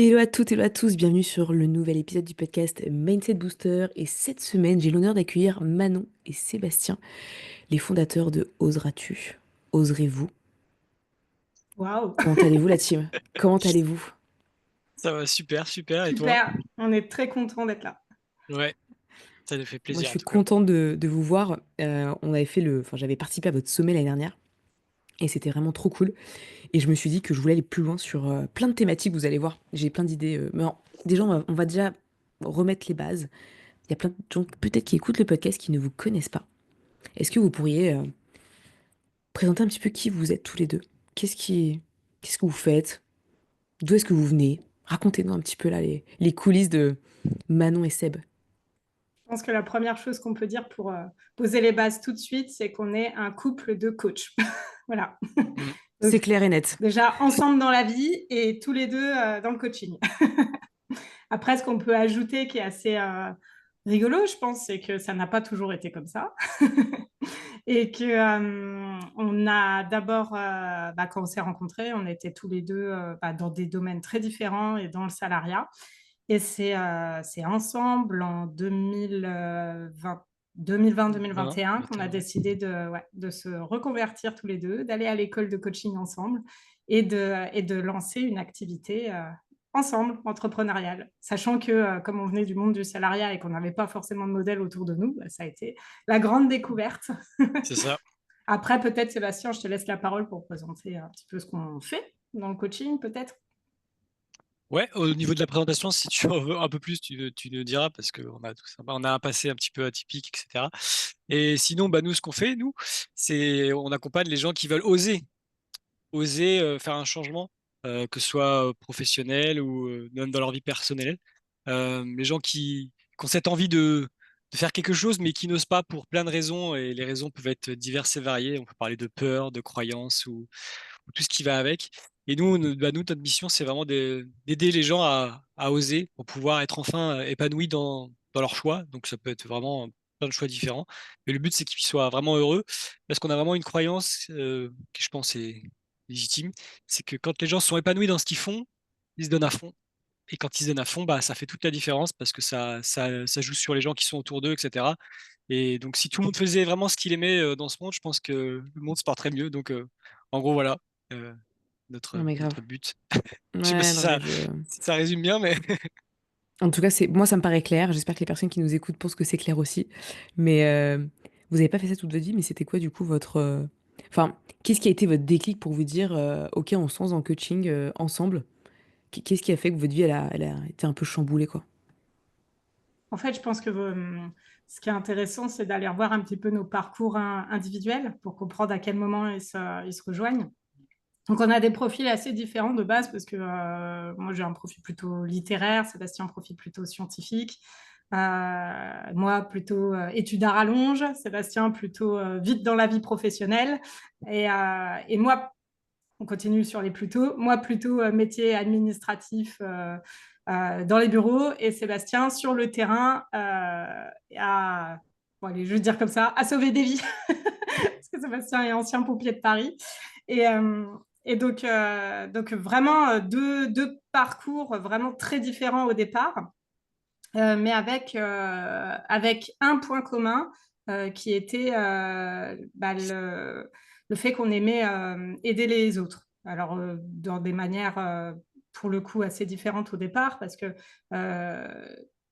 Hello à toutes, hello à tous, bienvenue sur le nouvel épisode du podcast Mindset Booster. Et cette semaine, j'ai l'honneur d'accueillir Manon et Sébastien, les fondateurs de Oseras-tu? Oserez-vous? Waouh, Comment allez-vous la team? Comment allez-vous? Ça va super, super. Et toi? super, on est très content d'être là. Ouais, ça nous fait Moi, je plaisir en suis tout cas. contente de vous voir. On avait fait enfin, j'avais participé à votre sommet l'année dernière et c'était vraiment trop cool. Et je me suis dit que je voulais aller plus loin sur plein de thématiques, vous allez voir. J'ai plein d'idées. Mais déjà, on va déjà remettre les bases. Il y a plein de gens peut-être qui écoutent le podcast qui ne vous connaissent pas. Est-ce que vous pourriez présenter un petit peu qui vous êtes tous les deux? Qu'est-ce qui, qu'est-ce que vous faites? D'où est-ce que vous venez? Racontez-nous un petit peu là les coulisses de Manon et Seb. Je pense que la première chose qu'on peut dire pour poser les bases tout de suite, c'est qu'on est un couple de coachs. Voilà. Mm. C'est Donc, clair et net. déjà, ensemble dans la vie et tous les deux dans le coaching. Après, ce qu'on peut ajouter qui est assez rigolo, je pense, c'est que ça n'a pas toujours été comme ça. Et que on a d'abord, quand on s'est rencontrés, on était tous les deux dans des domaines très différents et dans le salariat. Et c'est ensemble en 20, 2020-2021 qu'on a 21, ouais. décidé de se reconvertir tous les deux, d'aller à l'école de coaching ensemble et de lancer une activité ensemble, entrepreneuriale. Sachant que comme on venait du monde du salariat et qu'on n'avait pas forcément de modèle autour de nous, ça a été la grande découverte. C'est ça. Après, peut-être, Sébastien, je te laisse la parole pour présenter un petit peu ce qu'on fait dans le coaching, peut-être. Ouais, au niveau de la présentation, si tu en veux un peu plus, tu nous diras parce on a un passé un petit peu atypique, etc. Et sinon, nous, ce qu'on fait, nous, c'est on accompagne les gens qui veulent oser faire un changement, que ce soit professionnel ou même dans leur vie personnelle. Les gens qui ont cette envie de faire quelque chose, mais qui n'osent pas pour plein de raisons, et les raisons peuvent être diverses et variées. On peut parler de peur, de croyances ou tout ce qui va avec. Et nous, notre mission, c'est vraiment d'aider les gens à oser pour pouvoir être enfin épanouis dans leur choix. Donc ça peut être vraiment plein de choix différents. Mais le but, c'est qu'ils soient vraiment heureux, parce qu'on a vraiment une croyance qui, je pense, est légitime, c'est que quand les gens sont épanouis dans ce qu'ils font, ils se donnent à fond. Et quand ils se donnent à fond, ça fait toute la différence parce que ça joue sur les gens qui sont autour d'eux, etc. Et donc, si tout le monde faisait vraiment ce qu'il aimait dans ce monde, je pense que le monde se porterait mieux. Donc, en gros, voilà euh, Non mais grave. notre but. Je sais pas Ouais, si non mais si ça résume bien, mais En tout cas, moi ça me paraît clair. J'espère que les personnes qui nous écoutent pensent que c'est clair aussi. Mais vous n'avez pas fait ça toute votre vie, mais c'était quoi du coup votre... Enfin, qu'est-ce qui a été votre déclic pour vous dire, ok, on se lance en coaching ensemble? Qu'est-ce qui a fait que votre vie, elle a été un peu chamboulée, quoi? En fait, je pense que ce qui est intéressant, c'est d'aller revoir un petit peu nos parcours individuels pour comprendre à quel moment ils se rejoignent. Donc, on a des profils assez différents de base parce que moi, j'ai un profil plutôt littéraire, Sébastien, un profil plutôt scientifique. Moi, plutôt études à rallonge, Sébastien, plutôt vite dans la vie professionnelle. Et moi, on continue sur les plutôt. Moi, plutôt métier administratif dans les bureaux et Sébastien sur le terrain bon, allez, je vais dire comme ça, à sauver des vies. Parce que Sébastien est ancien pompier de Paris. Et, euh, et donc vraiment deux parcours vraiment très différents au départ, mais avec un point commun qui était le fait qu'on aimait aider les autres. Alors, dans des manières, pour le coup, assez différentes au départ, parce que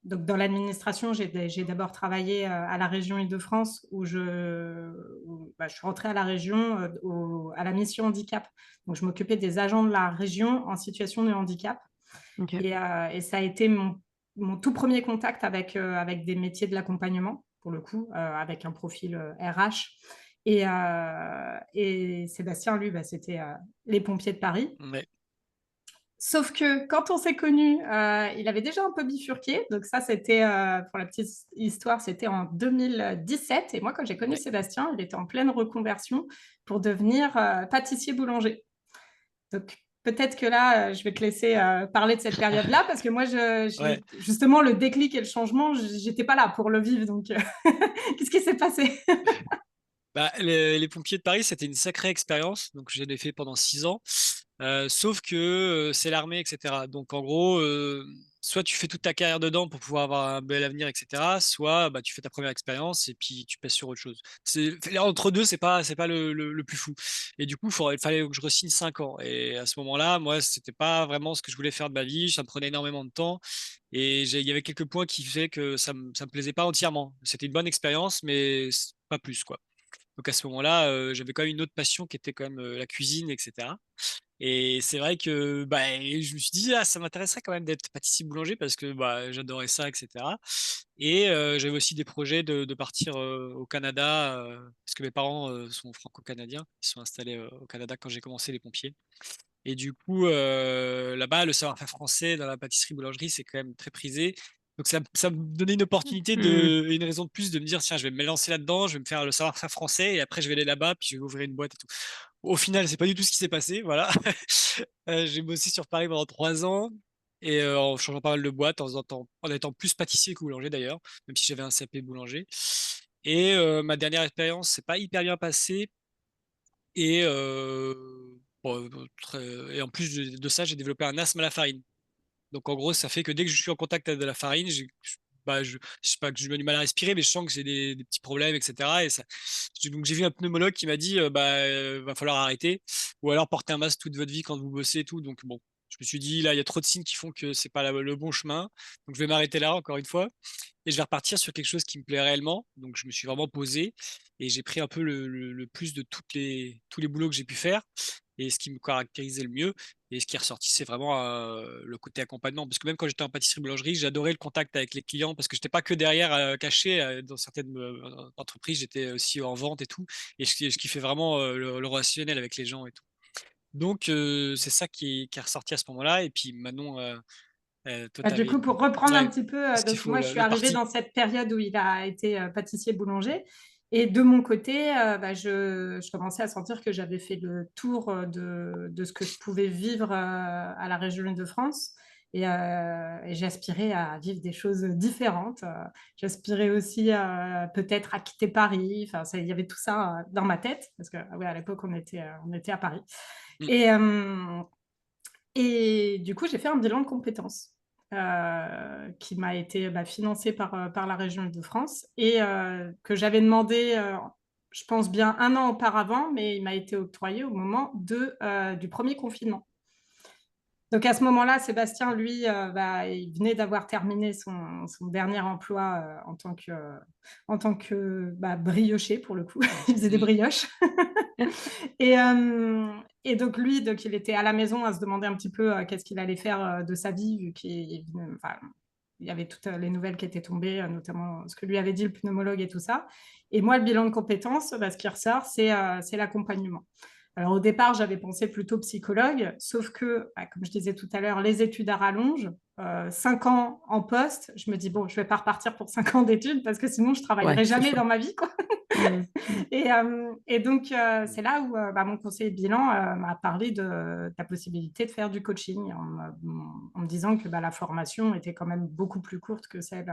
donc dans l'administration, j'ai d'abord travaillé à la région Île-de-France, où je suis rentrée à la région, à la mission handicap. Donc, je m'occupais des agents de la région en situation de handicap. Ok. Et ça a été mon tout premier contact avec des métiers de l'accompagnement, pour le coup, avec un profil RH. Et Sébastien, lui, c'était les pompiers de Paris. ouais. Sauf que quand on s'est connus, il avait déjà un peu bifurqué. Donc ça, c'était, pour la petite histoire, c'était en 2017. Et moi, quand j'ai connu Ouais. Sébastien, il était en pleine reconversion pour devenir pâtissier-boulanger. Donc, peut-être que là, je vais te laisser parler de cette période-là, parce que moi, Ouais. justement, le déclic et le changement, j'étais pas là pour le vivre. Donc, qu'est-ce qui s'est passé? Les pompiers de Paris, c'était une sacrée expérience. Donc, je l'ai fait pendant 6 ans. Sauf que c'est l'armée, etc. Donc en gros, soit tu fais toute ta carrière dedans pour pouvoir avoir un bel avenir, etc. Soit bah, tu fais ta première expérience et puis tu passes sur autre chose. Entre deux, c'est pas le plus fou. Et du coup, il fallait que je re-signe 5 ans. Et à ce moment-là, moi, c'était pas vraiment ce que je voulais faire de ma vie. Ça me prenait énormément de temps. Et il y avait quelques points qui faisaient que ça me plaisait pas entièrement. C'était une bonne expérience, mais pas plus, quoi. Donc à ce moment-là, j'avais quand même une autre passion qui était quand même la cuisine, etc. Et c'est vrai que bah, je me suis dit, ah, ça m'intéresserait quand même d'être pâtissier boulanger parce que bah, j'adorais ça, etc. Et j'avais aussi des projets de partir au Canada parce que mes parents sont franco-canadiens. Ils sont installés au Canada quand j'ai commencé les pompiers. Et du coup, là-bas, le savoir-faire français dans la pâtisserie-boulangerie, c'est quand même très prisé. Donc ça me donnait une opportunité, Hmm. une raison de plus de me dire, tiens, je vais me lancer là-dedans, je vais me faire le savoir-faire français et après je vais aller là-bas, puis je vais ouvrir une boîte et tout. Au final, c'est pas du tout ce qui s'est passé, voilà. J'ai bossé sur Paris pendant 3 ans et en changeant pas mal de boîtes, en étant plus pâtissier que boulanger d'ailleurs, même si j'avais un CAP boulanger. Et ma dernière expérience, c'est pas hyper bien passé. Et, bon, et en plus de ça, j'ai développé un asthme à la farine. Donc en gros, ça fait que dès que je suis en contact avec de la farine, bah, je sais pas que j'ai du mal à respirer, mais je sens que j'ai des petits problèmes, etc. Et ça, donc j'ai vu un pneumologue qui m'a dit, bah, va falloir arrêter, ou alors porter un masque toute votre vie quand vous bossez et tout. Donc bon, je me suis dit, là, il y a trop de signes qui font que c'est pas le bon chemin. Donc je vais m'arrêter là, encore une fois, et je vais repartir sur quelque chose qui me plaît réellement. Donc je me suis vraiment posé et j'ai pris un peu le plus de tous les boulots que j'ai pu faire et ce qui me caractérisait le mieux. Et ce qui est ressorti, c'est vraiment le côté accompagnement. Parce que même quand j'étais en pâtisserie-boulangerie, j'adorais le contact avec les clients parce que j'étais pas que derrière caché. Dans certaines entreprises, j'étais aussi en vente et tout. Et je kiffais vraiment le relationnel avec les gens et tout. Donc, c'est ça qui est ressorti à ce moment-là. Et puis, Manon, toi, Bah, tu du avais coup, pour reprendre un ouais, petit peu, ce qu'il donc faut, moi, je suis la arrivée partie. dans cette période où il a été pâtissier boulanger. Et de mon côté, bah, je commençais à sentir que j'avais fait le tour de ce que je pouvais vivre à la région de France. Et j'aspirais à vivre des choses différentes. J'aspirais aussi peut-être à quitter Paris. Enfin, il y avait tout ça dans ma tête, parce que ouais, à l'époque, on était à Paris. Mm. Et, euh, et du coup, j'ai fait un bilan de compétences qui m'a été financé par la région Île-de-France et que j'avais demandé, je pense bien 1 an auparavant, mais il m'a été octroyé au moment du premier confinement. Donc à ce moment-là, Sébastien, lui, il venait d'avoir terminé son dernier emploi en tant que briocher, pour le coup. Il faisait des Mm. brioches. Et, euh, et donc lui, il était à la maison à se demander un petit peu qu'est-ce qu'il allait faire de sa vie, vu enfin, il y avait toutes les nouvelles qui étaient tombées, notamment ce que lui avait dit le pneumologue et tout ça. Et moi, le bilan de compétences, ce qui ressort, c'est l'accompagnement. Alors au départ, j'avais pensé plutôt psychologue, sauf que, comme je disais tout à l'heure, les études à rallonge, 5 ans en poste, je me dis, bon, je ne vais pas repartir pour 5 ans d'études parce que sinon, je ne Ouais, travaillerai c'est jamais chaud. dans ma vie, quoi. Hmm. Hmm. Et donc, c'est là où mon conseiller de bilan m'a parlé de la possibilité de faire du coaching en me disant que la formation était quand même beaucoup plus courte que celle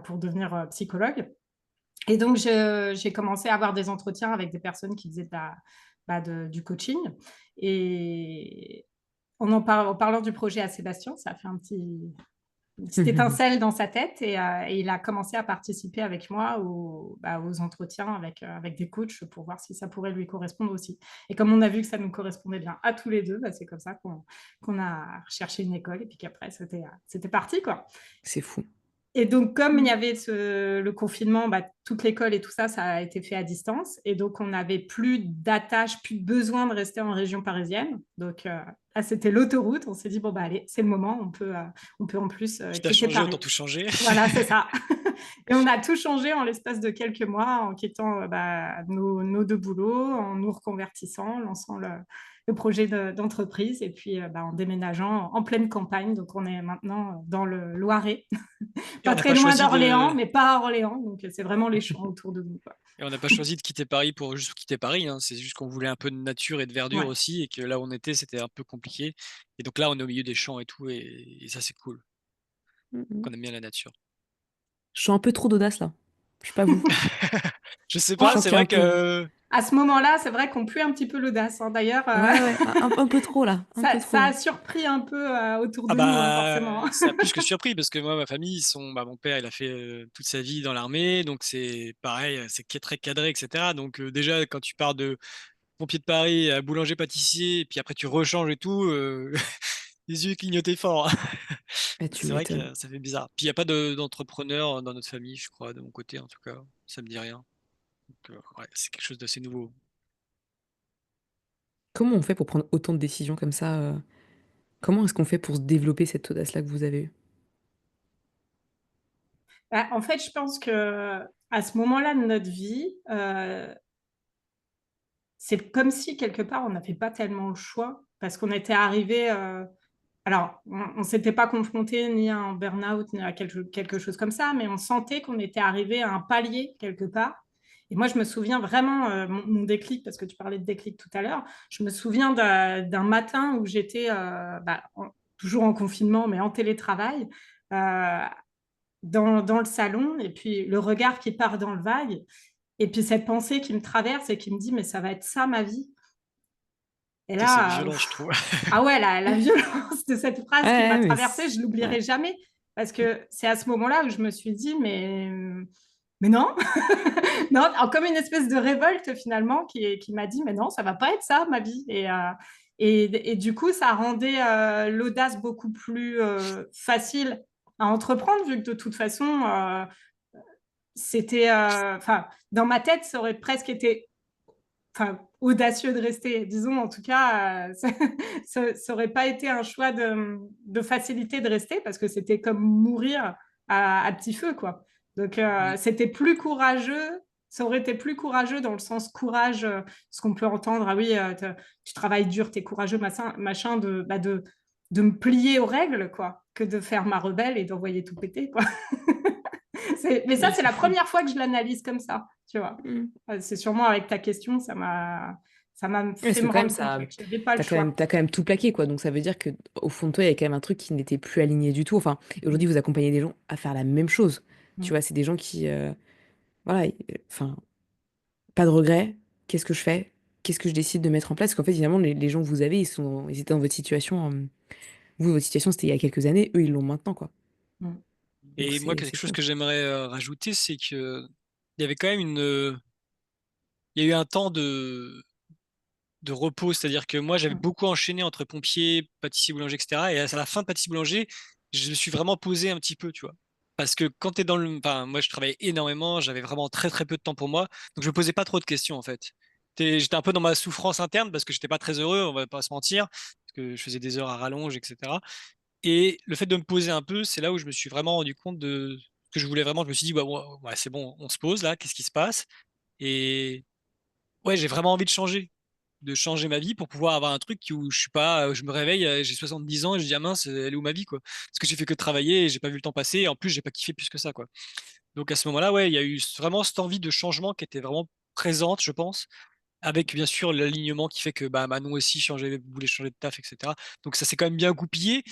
pour devenir psychologue. Et donc, j'ai commencé à avoir des entretiens avec des personnes qui faisaient du coaching. Et en parlant du projet à Sébastien, ça a fait une petite étincelle dans sa tête et il a commencé à participer avec moi aux entretiens avec des coachs pour voir si ça pourrait lui correspondre aussi. Et comme on a vu que ça nous correspondait bien à tous les deux, c'est comme ça qu'on a recherché une école et puis qu'après, c'était parti, quoi. C'est fou. Et donc, comme il y avait le confinement, toute l'école et tout ça, ça a été fait à distance. Et donc, on n'avait plus d'attache, plus de besoin de rester en région parisienne. Donc, là, c'était l'autoroute. On s'est dit, bon, allez, c'est le moment. On peut en plus Quitte à quitter changer, Paris. autant tout changer. Voilà, c'est ça. Et on a tout changé en l'espace de quelques mois en quittant nos deux boulots, en nous reconvertissant, en lançant le projet d'entreprise et puis en déménageant en pleine campagne. Donc, on est maintenant dans le Loiret, Et on pas n'a très pas loin choisi d'Orléans, de, mais pas à Orléans. Donc, c'est vraiment les champs autour de nous, quoi. et on n'a pas choisi de quitter Paris pour juste quitter Paris, hein. C'est juste qu'on voulait un peu de nature et de verdure Ouais. aussi, et que là où on était, c'était un peu compliqué. Et donc là, on est au milieu des champs et tout, et ça, c'est cool. Hmm. Donc Hmm. on aime bien la nature. Je sens un peu trop d'audace là. Je sais pas vous. Je sais Je pas, sens c'est qu'il y a vrai un peu. que À ce moment-là, c'est vrai qu'on pue un petit peu l'audace, hein. D'ailleurs, Ouais, ouais, un peu trop là, un peu trop ça là. a surpris un peu autour Ah de nous, hein, forcément. bah, ça a plus que surpris parce que moi, ma famille, mon père, il a fait toute sa vie dans l'armée, donc c'est pareil, c'est très cadré, etc. Donc déjà, quand tu pars de pompier de Paris à boulanger-pâtissier, et puis après tu rechanges et tout, les yeux clignotaient fort. Ah, tu C'est vrai m'étonnes. que ça fait bizarre. Puis il n'y a pas d'entrepreneur dans notre famille, je crois, de mon côté en tout cas. Ça me dit rien. Donc, ouais, c'est quelque chose d'assez nouveau. Comment on fait pour prendre autant de décisions comme ça comment est-ce qu'on fait pour se développer cette audace-là que vous avez eue? Bah, en fait, je pense que à ce moment-là de notre vie, c'est comme si quelque part on n'avait pas tellement le choix parce qu'on était arrivé. Alors, on s'était pas confronté ni à un burn-out ni à quelque chose comme ça, mais on sentait qu'on était arrivé à un palier quelque part. Et moi, je me souviens vraiment mon déclic, parce que tu parlais de déclic tout à l'heure. Je me souviens d'un matin où j'étais toujours en confinement, mais en télétravail, euh, dans le salon, et puis le regard qui part dans le vague, et puis cette pensée qui me traverse et qui me dit, mais ça va être ça ma vie. Et C'est là, violent, je trouve. ah ouais, la violence de cette phrase qui Ouais, m'a mais traversée, je ouais. l'oublierai jamais. Parce que c'est à ce moment-là où je me suis dit, mais non, non, comme une espèce de révolte finalement qui m'a dit, mais non, ça va pas être ça ma vie. Et du coup, ça rendait l'audace beaucoup plus facile à entreprendre, vu que de toute façon, c'était, enfin, dans ma tête, ça aurait presque été audacieux de rester, disons, en tout cas, ça aurait pas été un choix de facilité de rester parce que c'était comme mourir à petit feu, quoi. Donc, Mm. c'était plus courageux, ça aurait été plus courageux dans le sens courage, ce qu'on peut entendre, ah oui, tu travailles dur, t'es courageux, machin, de me plier aux règles, quoi, que de faire ma rebelle et d'envoyer tout péter, quoi. Mais ça, Oui, c'est c'est la fou. première fois que je l'analyse comme ça, tu vois. Mm. C'est sûrement avec ta question, ça m'a Parce fait que me quand même, rendre compte ça, ouais, que je n'avais pas le choix. t'as quand même tout plaqué, quoi. Donc ça veut dire que au fond de toi, il y a quand même un truc qui n'était plus aligné du tout. Enfin, et aujourd'hui, vous accompagnez des gens à faire la même chose. Tu Mm. vois, c'est des gens qui, voilà, enfin, pas de regrets. Qu'est-ce que je fais? Qu'est-ce que je décide de mettre en place? Parce qu'en fait, finalement, les gens que vous avez, ils étaient dans votre situation. Vous, votre situation, c'était il y a quelques années. Eux, ils l'ont maintenant, quoi. Mm. Donc Et moi, c'est quelque chose fou. que j'aimerais rajouter, c'est que il y avait quand même il y a eu un temps de repos, c'est-à-dire que moi, j'avais Mm. beaucoup enchaîné entre pompier, pâtissier, boulanger, etc. Et à la fin de pâtissier, boulanger, je me suis vraiment posé un petit peu, tu vois. Parce que quand tu es dans le... Enfin, moi, je travaillais énormément, j'avais vraiment très, très peu de temps pour moi. Donc, je me posais pas trop de questions, en fait. J'étais un peu dans ma souffrance interne parce que j'étais pas très heureux, on va pas se mentir, parce que je faisais des heures à rallonge, etc. Et le fait de me poser un peu, c'est là où je me suis vraiment rendu compte de ce que je voulais vraiment. Je me suis dit, bah, ouais, c'est bon, on se pose là, qu'est-ce qui se passe? Et ouais, j'ai vraiment envie de changer ma vie pour pouvoir avoir un truc où je suis pas, je me réveille, j'ai 70 ans et je dis, ah mince, elle est où ma vie, quoi? Parce que j'ai fait que travailler et j'ai pas vu le temps passer. Et en plus, j'ai pas kiffé plus que ça, quoi. Donc à ce moment-là, ouais, il y a eu vraiment cette envie de changement qui était vraiment présente, je pense, avec bien sûr l'alignement qui fait que bah, Manon aussi voulait changer de taf, etc. Donc ça s'est quand même bien goupillé.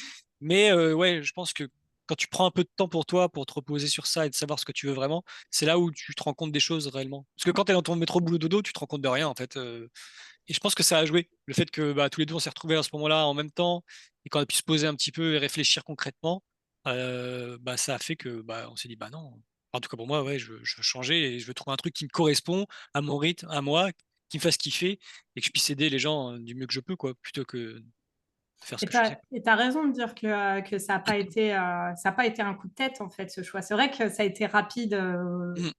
Mais ouais, je pense que quand tu prends un peu de temps pour toi, pour te reposer sur ça et de savoir ce que tu veux vraiment, c'est là où tu te rends compte des choses réellement. Parce que quand tu es dans ton métro boulot dodo, tu te rends compte de rien en fait. Et je pense que ça a joué. Le fait que bah, tous les deux on s'est retrouvés à ce moment-là en même temps et qu'on a pu se poser un petit peu et réfléchir concrètement, bah, ça a fait que bah, on s'est dit bah non. En tout cas pour moi, ouais, je veux changer et je veux trouver un truc qui me correspond à mon rythme, à moi, qui me fasse kiffer et que je puisse aider les gens du mieux que je peux, quoi, plutôt que de faire ce Et que tu je faisais. as raison de dire que ça a pas été un coup de tête, en fait, ce choix. C'est vrai que ça a été rapide Mm.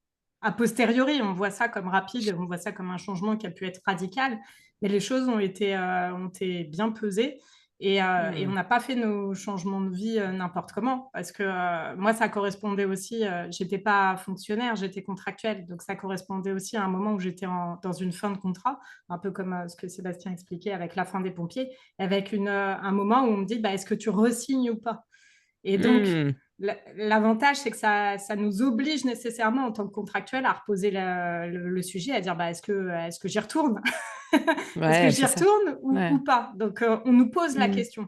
a posteriori. On voit ça comme rapide, on voit ça comme un changement qui a pu être radical, mais les choses ont été bien pesées. Et on Hmm. n'a pas fait nos changements de vie n'importe comment, parce que moi, ça correspondait aussi, j'étais pas fonctionnaire, j'étais contractuelle, donc ça correspondait aussi à un moment où j'étais dans une fin de contrat, un peu comme ce que Sébastien expliquait avec la fin des pompiers, avec un moment où on me dit, bah, est-ce que tu re-signes ou pas? Et donc, Hmm. l'avantage, c'est que ça nous oblige nécessairement en tant que contractuel à reposer le sujet, à dire bah, est-ce que j'y retourne? Est-ce que Ouais, j'y c'est ça. retourne Ouais. ou pas? Donc, on nous pose la Hmm. question.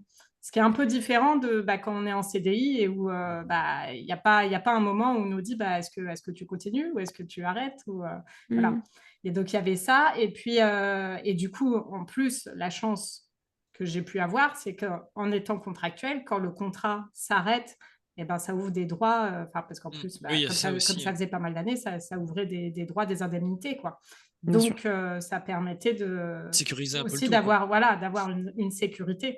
Ce qui est un peu différent de quand on est en CDI et où il n'y a pas un moment où on nous dit est-ce que tu continues ou est-ce que tu arrêtes ou, voilà. Hmm. Et donc, il y avait ça. Et puis, et du coup, en plus, la chance que j'ai pu avoir, c'est qu'en étant contractuel, quand le contrat s'arrête, eh ben, ça ouvre des droits, parce qu'en plus, Oui, il y a ça comme aussi, ça faisait pas mal d'années, ça ouvrait des droits, des indemnités, quoi. Bien sûr. Donc, ça permettait sécuriser un peu le aussi tout, quoi. d'avoir une sécurité.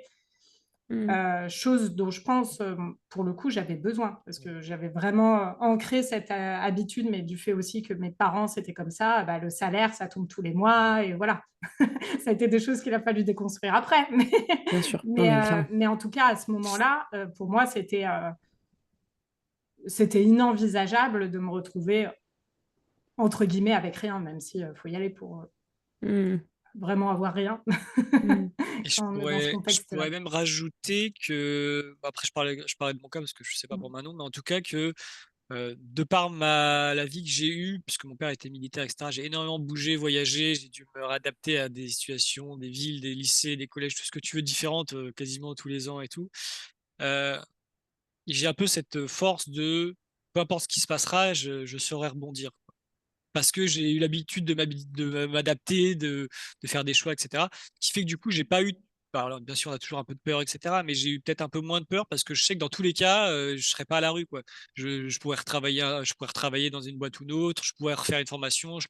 Hmm. Chose dont je pense, pour le coup, j'avais besoin, parce que j'avais vraiment ancré cette habitude, mais du fait aussi que mes parents, c'était comme ça, le salaire, ça tombe tous les mois, et voilà. Ça a été des choses qu'il a fallu déconstruire après. Bien sûr. Non, mais clairement. Mais en tout cas, à ce moment-là, pour moi, c'était inenvisageable de me retrouver, entre guillemets, avec rien, même s'il faut y aller pour Hmm. vraiment avoir rien Hmm. Et quand on est dans ce je pourrais contexte-là. même rajouter que, bah, après je parlais de mon cas parce que je sais pas pour Manon, mais en tout cas que de par la vie que j'ai eue, puisque mon père était militaire, etc., j'ai énormément bougé, voyagé, j'ai dû me réadapter à des situations, des villes, des lycées, des collèges, tout ce que tu veux, différentes quasiment tous les ans et tout. Euh, j'ai un peu cette force de, peu importe ce qui se passera, je saurai rebondir. Parce que j'ai eu l'habitude de m'adapter, de faire des choix, etc. Qui fait que du coup, j'ai pas eu. Bah, alors, bien sûr, on a toujours un peu de peur, etc. Mais j'ai eu peut-être un peu moins de peur parce que je sais que dans tous les cas, je serais pas à la rue, quoi. Je pourrais retravailler dans une boîte ou une autre, je pourrais refaire une formation, je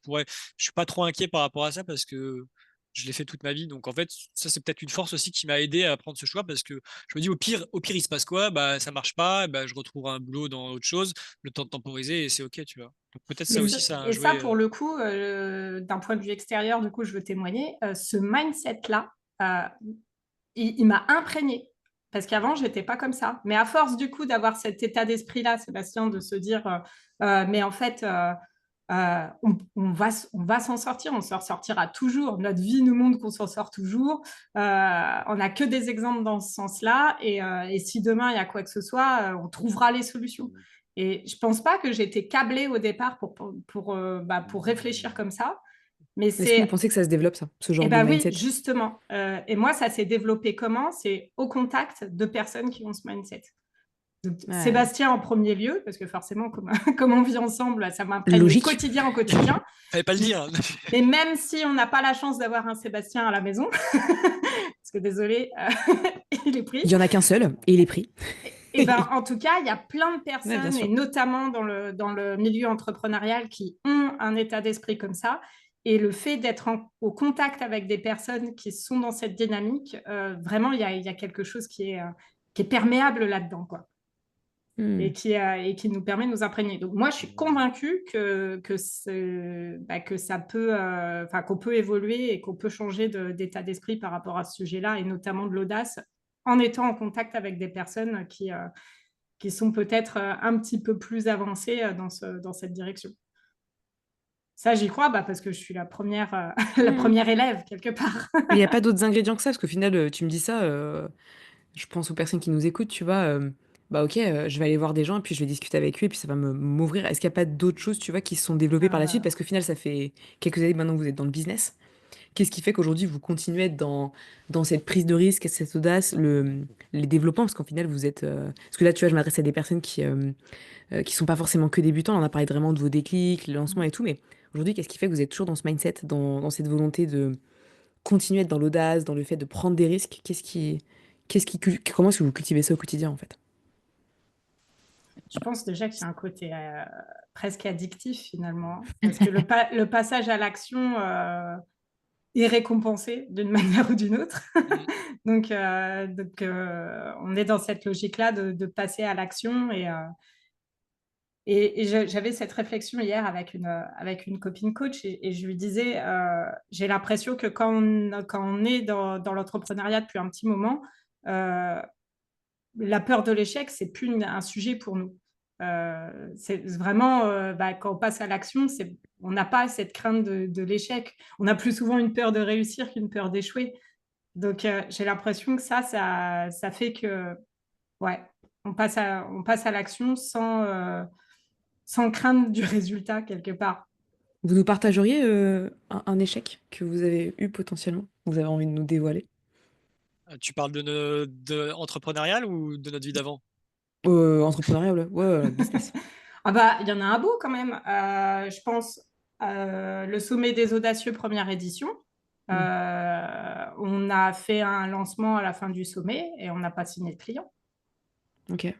suis pas trop inquiet par rapport à ça parce que je l'ai fait toute ma vie. Donc en fait, ça c'est peut-être une force aussi qui m'a aidé à prendre ce choix parce que je me dis au pire il se passe quoi? Bah ça marche pas, bah je retrouve un boulot dans autre chose, le temps de temporiser et c'est ok, tu vois. Donc peut-être ça Hmm. aussi ça a Et ça, joué. pour le coup, d'un point de vue extérieur, du coup, je veux témoigner, ce mindset-là, euh, il m'a imprégné. Parce qu'avant, je n'étais pas comme ça. Mais à force, du coup, d'avoir cet état d'esprit-là, Sébastien, de se dire, mais en fait, on va s'en sortir, on s'en sortira toujours. Notre vie nous montre qu'on s'en sort toujours. On n'a que des exemples dans ce sens-là. Et si demain, il y a quoi que ce soit, on trouvera les solutions. Et je ne pense pas que j'étais câblée au départ pour réfléchir comme ça. Mais Est-ce que vous c'est pensez que ça se développe, ça, ce eh genre de bien oui, mindset? justement. Et moi, ça s'est développé comment? C'est au contact de personnes qui ont ce mindset. Donc, Ouais. Sébastien en premier lieu, parce que forcément, comme, comme on vit ensemble, ça m'imprègne au Logique. quotidien, au quotidien. Fallait pas le dire. Mais même si on n'a pas la chance d'avoir un Sébastien à la maison, parce que désolé, il est Il pris. y en a qu'un seul et il est pris. Et ben, en tout cas, il y a plein de Ouais, bien personnes, et sûr. notamment dans le milieu entrepreneurial, qui ont un état d'esprit comme ça. Et le fait d'être au contact avec des personnes qui sont dans cette dynamique, vraiment, il y a quelque chose qui est perméable là-dedans, quoi. Hmm. Et qui nous permet de nous imprégner. Donc moi, je suis convaincue que ça peut, qu'on peut évoluer et qu'on peut changer d'état d'esprit par rapport à ce sujet-là, et notamment de l'audace, en étant en contact avec des personnes qui sont peut-être un petit peu plus avancées dans cette direction. Ça, j'y crois parce que je suis la Hmm. première élève, quelque part. Mais il n'y a pas d'autres ingrédients que ça, parce qu'au final, tu me dis ça, je pense aux personnes qui nous écoutent, tu vois, bah ok, je vais aller voir des gens et puis je vais discuter avec eux et puis ça va m'ouvrir. Est-ce qu'il n'y a pas d'autres choses, tu vois, qui se sont développées par la suite? Parce qu'au final, ça fait quelques années maintenant que vous êtes dans le business. Qu'est-ce qui fait qu'aujourd'hui, vous continuez à être dans cette prise de risque, cette audace, les développements? Parce qu'au final, vous êtes... Parce que là, tu vois, je m'adresse à des personnes qui sont pas forcément que débutants. On a parlé vraiment de vos déclics, le lancement et tout, mais aujourd'hui, qu'est-ce qui fait que vous êtes toujours dans ce mindset, dans cette volonté de continuer à être dans l'audace, dans le fait de prendre des risques? Comment est-ce que vous cultivez ça au quotidien, en fait? Je pense déjà qu'il y a un côté presque addictif finalement, parce que le passage à l'action est récompensé d'une manière ou d'une autre. Mm. On est dans cette logique-là de passer à l'action. Et j'avais cette réflexion hier avec une copine coach, et je lui disais, j'ai l'impression que quand on est dans l'entrepreneuriat depuis un petit moment, euh, la peur de l'échec, c'est plus un sujet pour nous. C'est vraiment, quand on passe à l'action, on n'a pas cette crainte de l'échec. On a plus souvent une peur de réussir qu'une peur d'échouer. Donc, j'ai l'impression que ça fait que, ouais, on passe à l'action sans crainte du résultat quelque part. Vous nous partageriez un échec que vous avez eu potentiellement? Vous avez envie de nous dévoiler? Tu parles de entrepreneurial ou de notre vie d'avant? Entrepreneuriat, ouais, business. Ah bah, il y en a un beau quand même. Je pense le sommet des audacieux première édition. Hmm. On a fait un lancement à la fin du sommet et on n'a pas signé de client. Ok.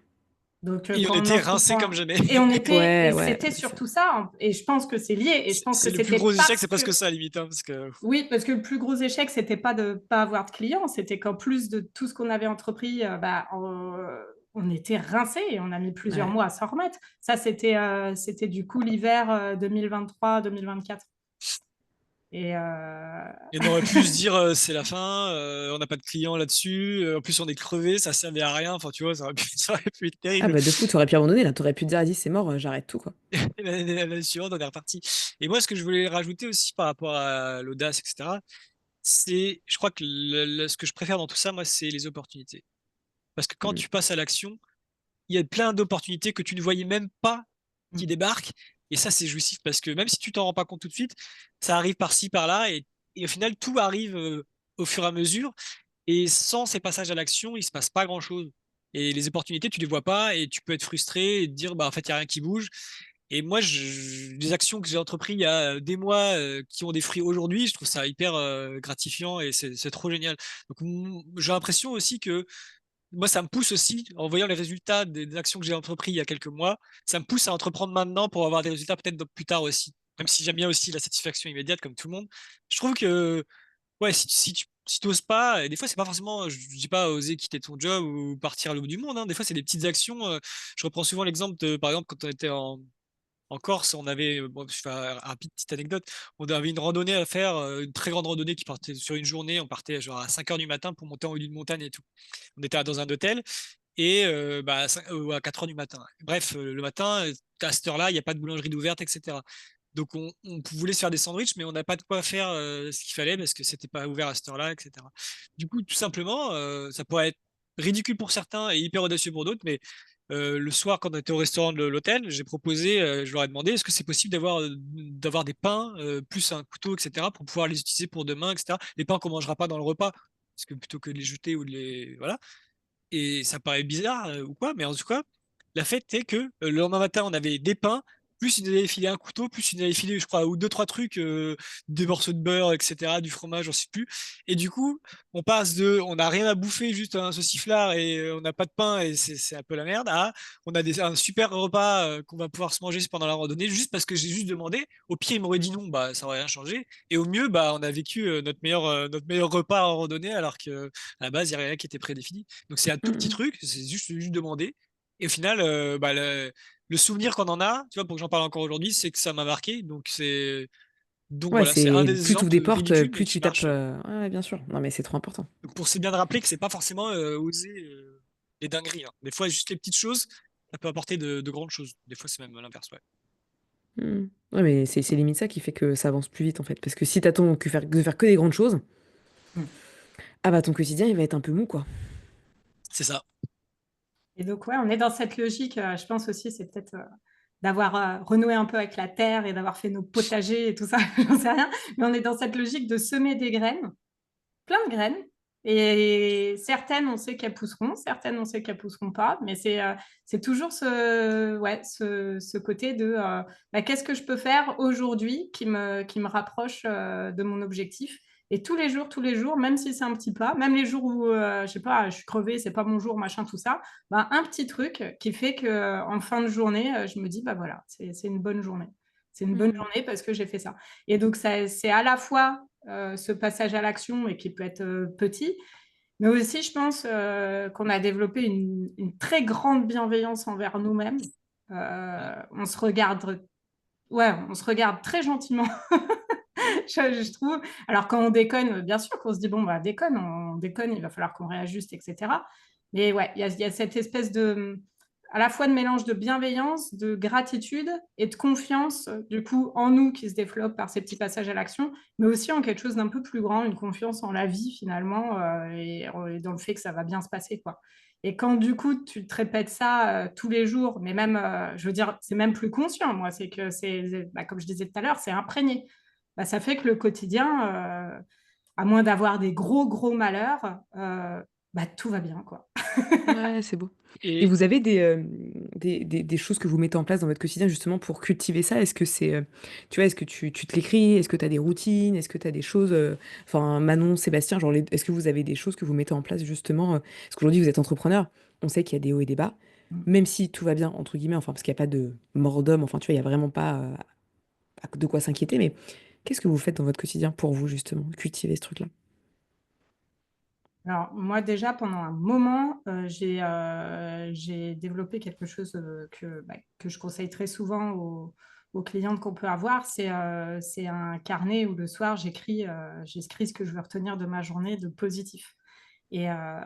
Donc Et on quand on était rincés entreprend comme jamais. et Ouais, c'était surtout ça, hein. Et je pense que c'est lié et je pense que C'est le plus c'était gros échec, parce c'est presque que ça, limite, hein, parce que oui, parce que le plus gros échec, c'était pas de pas avoir de clients, c'était qu'en plus de tout ce qu'on avait entrepris, on était rincés et on a mis plusieurs ouais. mois à s'en remettre. Ça, c'était du coup l'hiver 2023-2024. Et et on aurait pu se dire c'est la fin, on n'a pas de clients là-dessus, en plus on est crevé, ça servait à rien. Enfin, tu vois, ça aurait pu être Ah terrible. bah de fou, t'aurais pu abandonner là, t'aurais pu te dire, vas-y, c'est mort, j'arrête tout, quoi. Et l'année suivante, on est reparti. Et moi, ce que je voulais rajouter aussi par rapport à l'audace, etc., je crois que ce que je préfère dans tout ça, moi, c'est les opportunités. Parce que quand Hmm. tu passes à l'action, il y a plein d'opportunités que tu ne voyais même pas qui débarquent. Et ça, c'est jouissif parce que même si tu t'en rends pas compte tout de suite, ça arrive par-ci, par-là. Et au final, tout arrive au fur et à mesure. Et sans ces passages à l'action, il se passe pas grand-chose. Et les opportunités, tu les vois pas et tu peux être frustré et te dire, bah, en fait, il n'y a rien qui bouge. Et moi, les actions que j'ai entreprises il y a des mois qui ont des fruits aujourd'hui, je trouve ça hyper gratifiant et c'est trop génial. Donc, j'ai l'impression aussi que moi, ça me pousse aussi, en voyant les résultats des actions que j'ai entreprises il y a quelques mois, ça me pousse à entreprendre maintenant pour avoir des résultats peut-être plus tard aussi. Même si j'aime bien aussi la satisfaction immédiate comme tout le monde. Je trouve que ouais, si tu oses pas, et des fois, c'est pas forcément, je dis pas oser quitter ton job ou partir à l'autre bout du monde, hein. Des fois, c'est des petites actions. Je reprends souvent l'exemple de, par exemple, quand on était en Corse, on avait, bon, je fais un rapide petite anecdote, on avait une randonnée à faire, une très grande randonnée qui partait sur une journée, on partait genre à 5 heures du matin pour monter en haut d'une montagne et tout. On était dans un hôtel et à 4 heures du matin. Bref, le matin, à cette heure-là, il n'y a pas de boulangerie d'ouverte, etc. Donc on voulait se faire des sandwichs, mais on n'a pas de quoi faire ce qu'il fallait parce que c'était pas ouvert à cette heure-là, etc. Du coup, tout simplement, ça pourrait être ridicule pour certains et hyper audacieux pour d'autres, mais le soir, quand on était au restaurant de l'hôtel, j'ai proposé, je leur ai demandé, est-ce que c'est possible d'avoir des pains plus un couteau, etc., pour pouvoir les utiliser pour demain, etc. Les pains qu'on mangera pas dans le repas, parce que plutôt que de les jeter ou de les voilà. Et ça paraît bizarre ou quoi, mais en tout cas, la fête est que le lendemain matin, on avait des pains, plus il nous avait filé un couteau, plus il nous avait filé, je crois, ou deux, trois trucs, des morceaux de beurre, etc., du fromage, j'en sais plus. Et du coup, on passe de on n'a rien à bouffer, juste un sauciflard et on n'a pas de pain et c'est un peu la merde, à on a un super repas qu'on va pouvoir se manger pendant la randonnée, juste parce que j'ai juste demandé. Au pire, il m'aurait dit non, bah ça aurait rien changé. Et au mieux, bah on a vécu notre meilleur repas en randonnée, alors que à la base, il n'y a rien qui était prédéfini. Donc c'est un tout petit Hmm. truc, c'est juste demander. Et au final, le souvenir qu'on en a, tu vois, pour que j'en parle encore aujourd'hui, c'est que ça m'a marqué. Donc Ouais, voilà, c'est un c'est des plus tu ouvres des exemples portes, ridicules mais plus qui tu tapes. marche. Ouais, bien sûr. Non, mais c'est trop important. Donc c'est bien de rappeler que c'est pas forcément oser les dingueries, hein. Des fois, juste les petites choses, ça peut apporter de grandes choses. Des fois, c'est même l'inverse, ouais. Hmm. Ouais, mais c'est limite ça qui fait que ça avance plus vite, en fait. Parce que si t'attends de faire que des grandes choses, ah bah ton quotidien, il va être un peu mou, quoi. C'est ça. Et donc, ouais, on est dans cette logique, je pense aussi, c'est peut-être d'avoir renoué un peu avec la terre et d'avoir fait nos potagers et tout ça, j'en sais rien. Mais on est dans cette logique de semer des graines, plein de graines. Et certaines, on sait qu'elles pousseront, certaines, on sait qu'elles pousseront pas. Mais c'est toujours ce côté de qu'est-ce que je peux faire aujourd'hui qui me rapproche de mon objectif. Et tous les jours, même si c'est un petit pas, même les jours où, je sais pas, je suis crevée, c'est pas mon jour, machin, tout ça, bah, un petit truc qui fait qu'en fin de journée, je me dis, bah voilà, c'est une bonne journée. C'est une bonne Hmm. journée parce que j'ai fait ça. Et donc, c'est à la fois ce passage à l'action et qui peut être petit, mais aussi, je pense qu'on a développé une très grande bienveillance envers nous-mêmes. Mm. On se regarde, ouais, on se regarde très gentiment, je trouve. Alors, quand on déconne, bien sûr qu'on se dit, bon, bah, on déconne, il va falloir qu'on réajuste, etc. Mais ouais, il y a cette espèce de, à la fois de mélange de bienveillance, de gratitude et de confiance, du coup, en nous qui se développe par ces petits passages à l'action, mais aussi en quelque chose d'un peu plus grand, une confiance en la vie, finalement, et dans le fait que ça va bien se passer, quoi. Et quand, du coup, tu te répètes ça tous les jours, mais même, je veux dire, c'est même plus conscient, moi, comme je disais tout à l'heure, c'est imprégné. Bah, ça fait que le quotidien, à moins d'avoir des gros malheurs, bah, tout va bien, quoi. Ouais, c'est beau. Et Et vous avez des choses que vous mettez en place dans votre quotidien justement pour cultiver ça? Est-ce que c'est, tu vois, est-ce que tu te l'écris? Est-ce que tu as des routines? Est-ce que tu as des choses, enfin Manon, Sébastien, genre est-ce que vous avez des choses que vous mettez en place justement? Parce qu'aujourd'hui vous êtes entrepreneur, on sait qu'il y a des hauts et des bas, même si tout va bien, entre guillemets, enfin parce qu'il n'y a pas de mort d'homme, enfin tu vois, il n'y a vraiment pas de quoi s'inquiéter, mais qu'est-ce que vous faites dans votre quotidien pour vous justement cultiver ce truc-là? Alors, moi, déjà, pendant un moment, j'ai développé quelque chose que je conseille très souvent aux clientes qu'on peut avoir. C'est un carnet où le soir, j'écris ce que je veux retenir de ma journée de positif. Et, euh,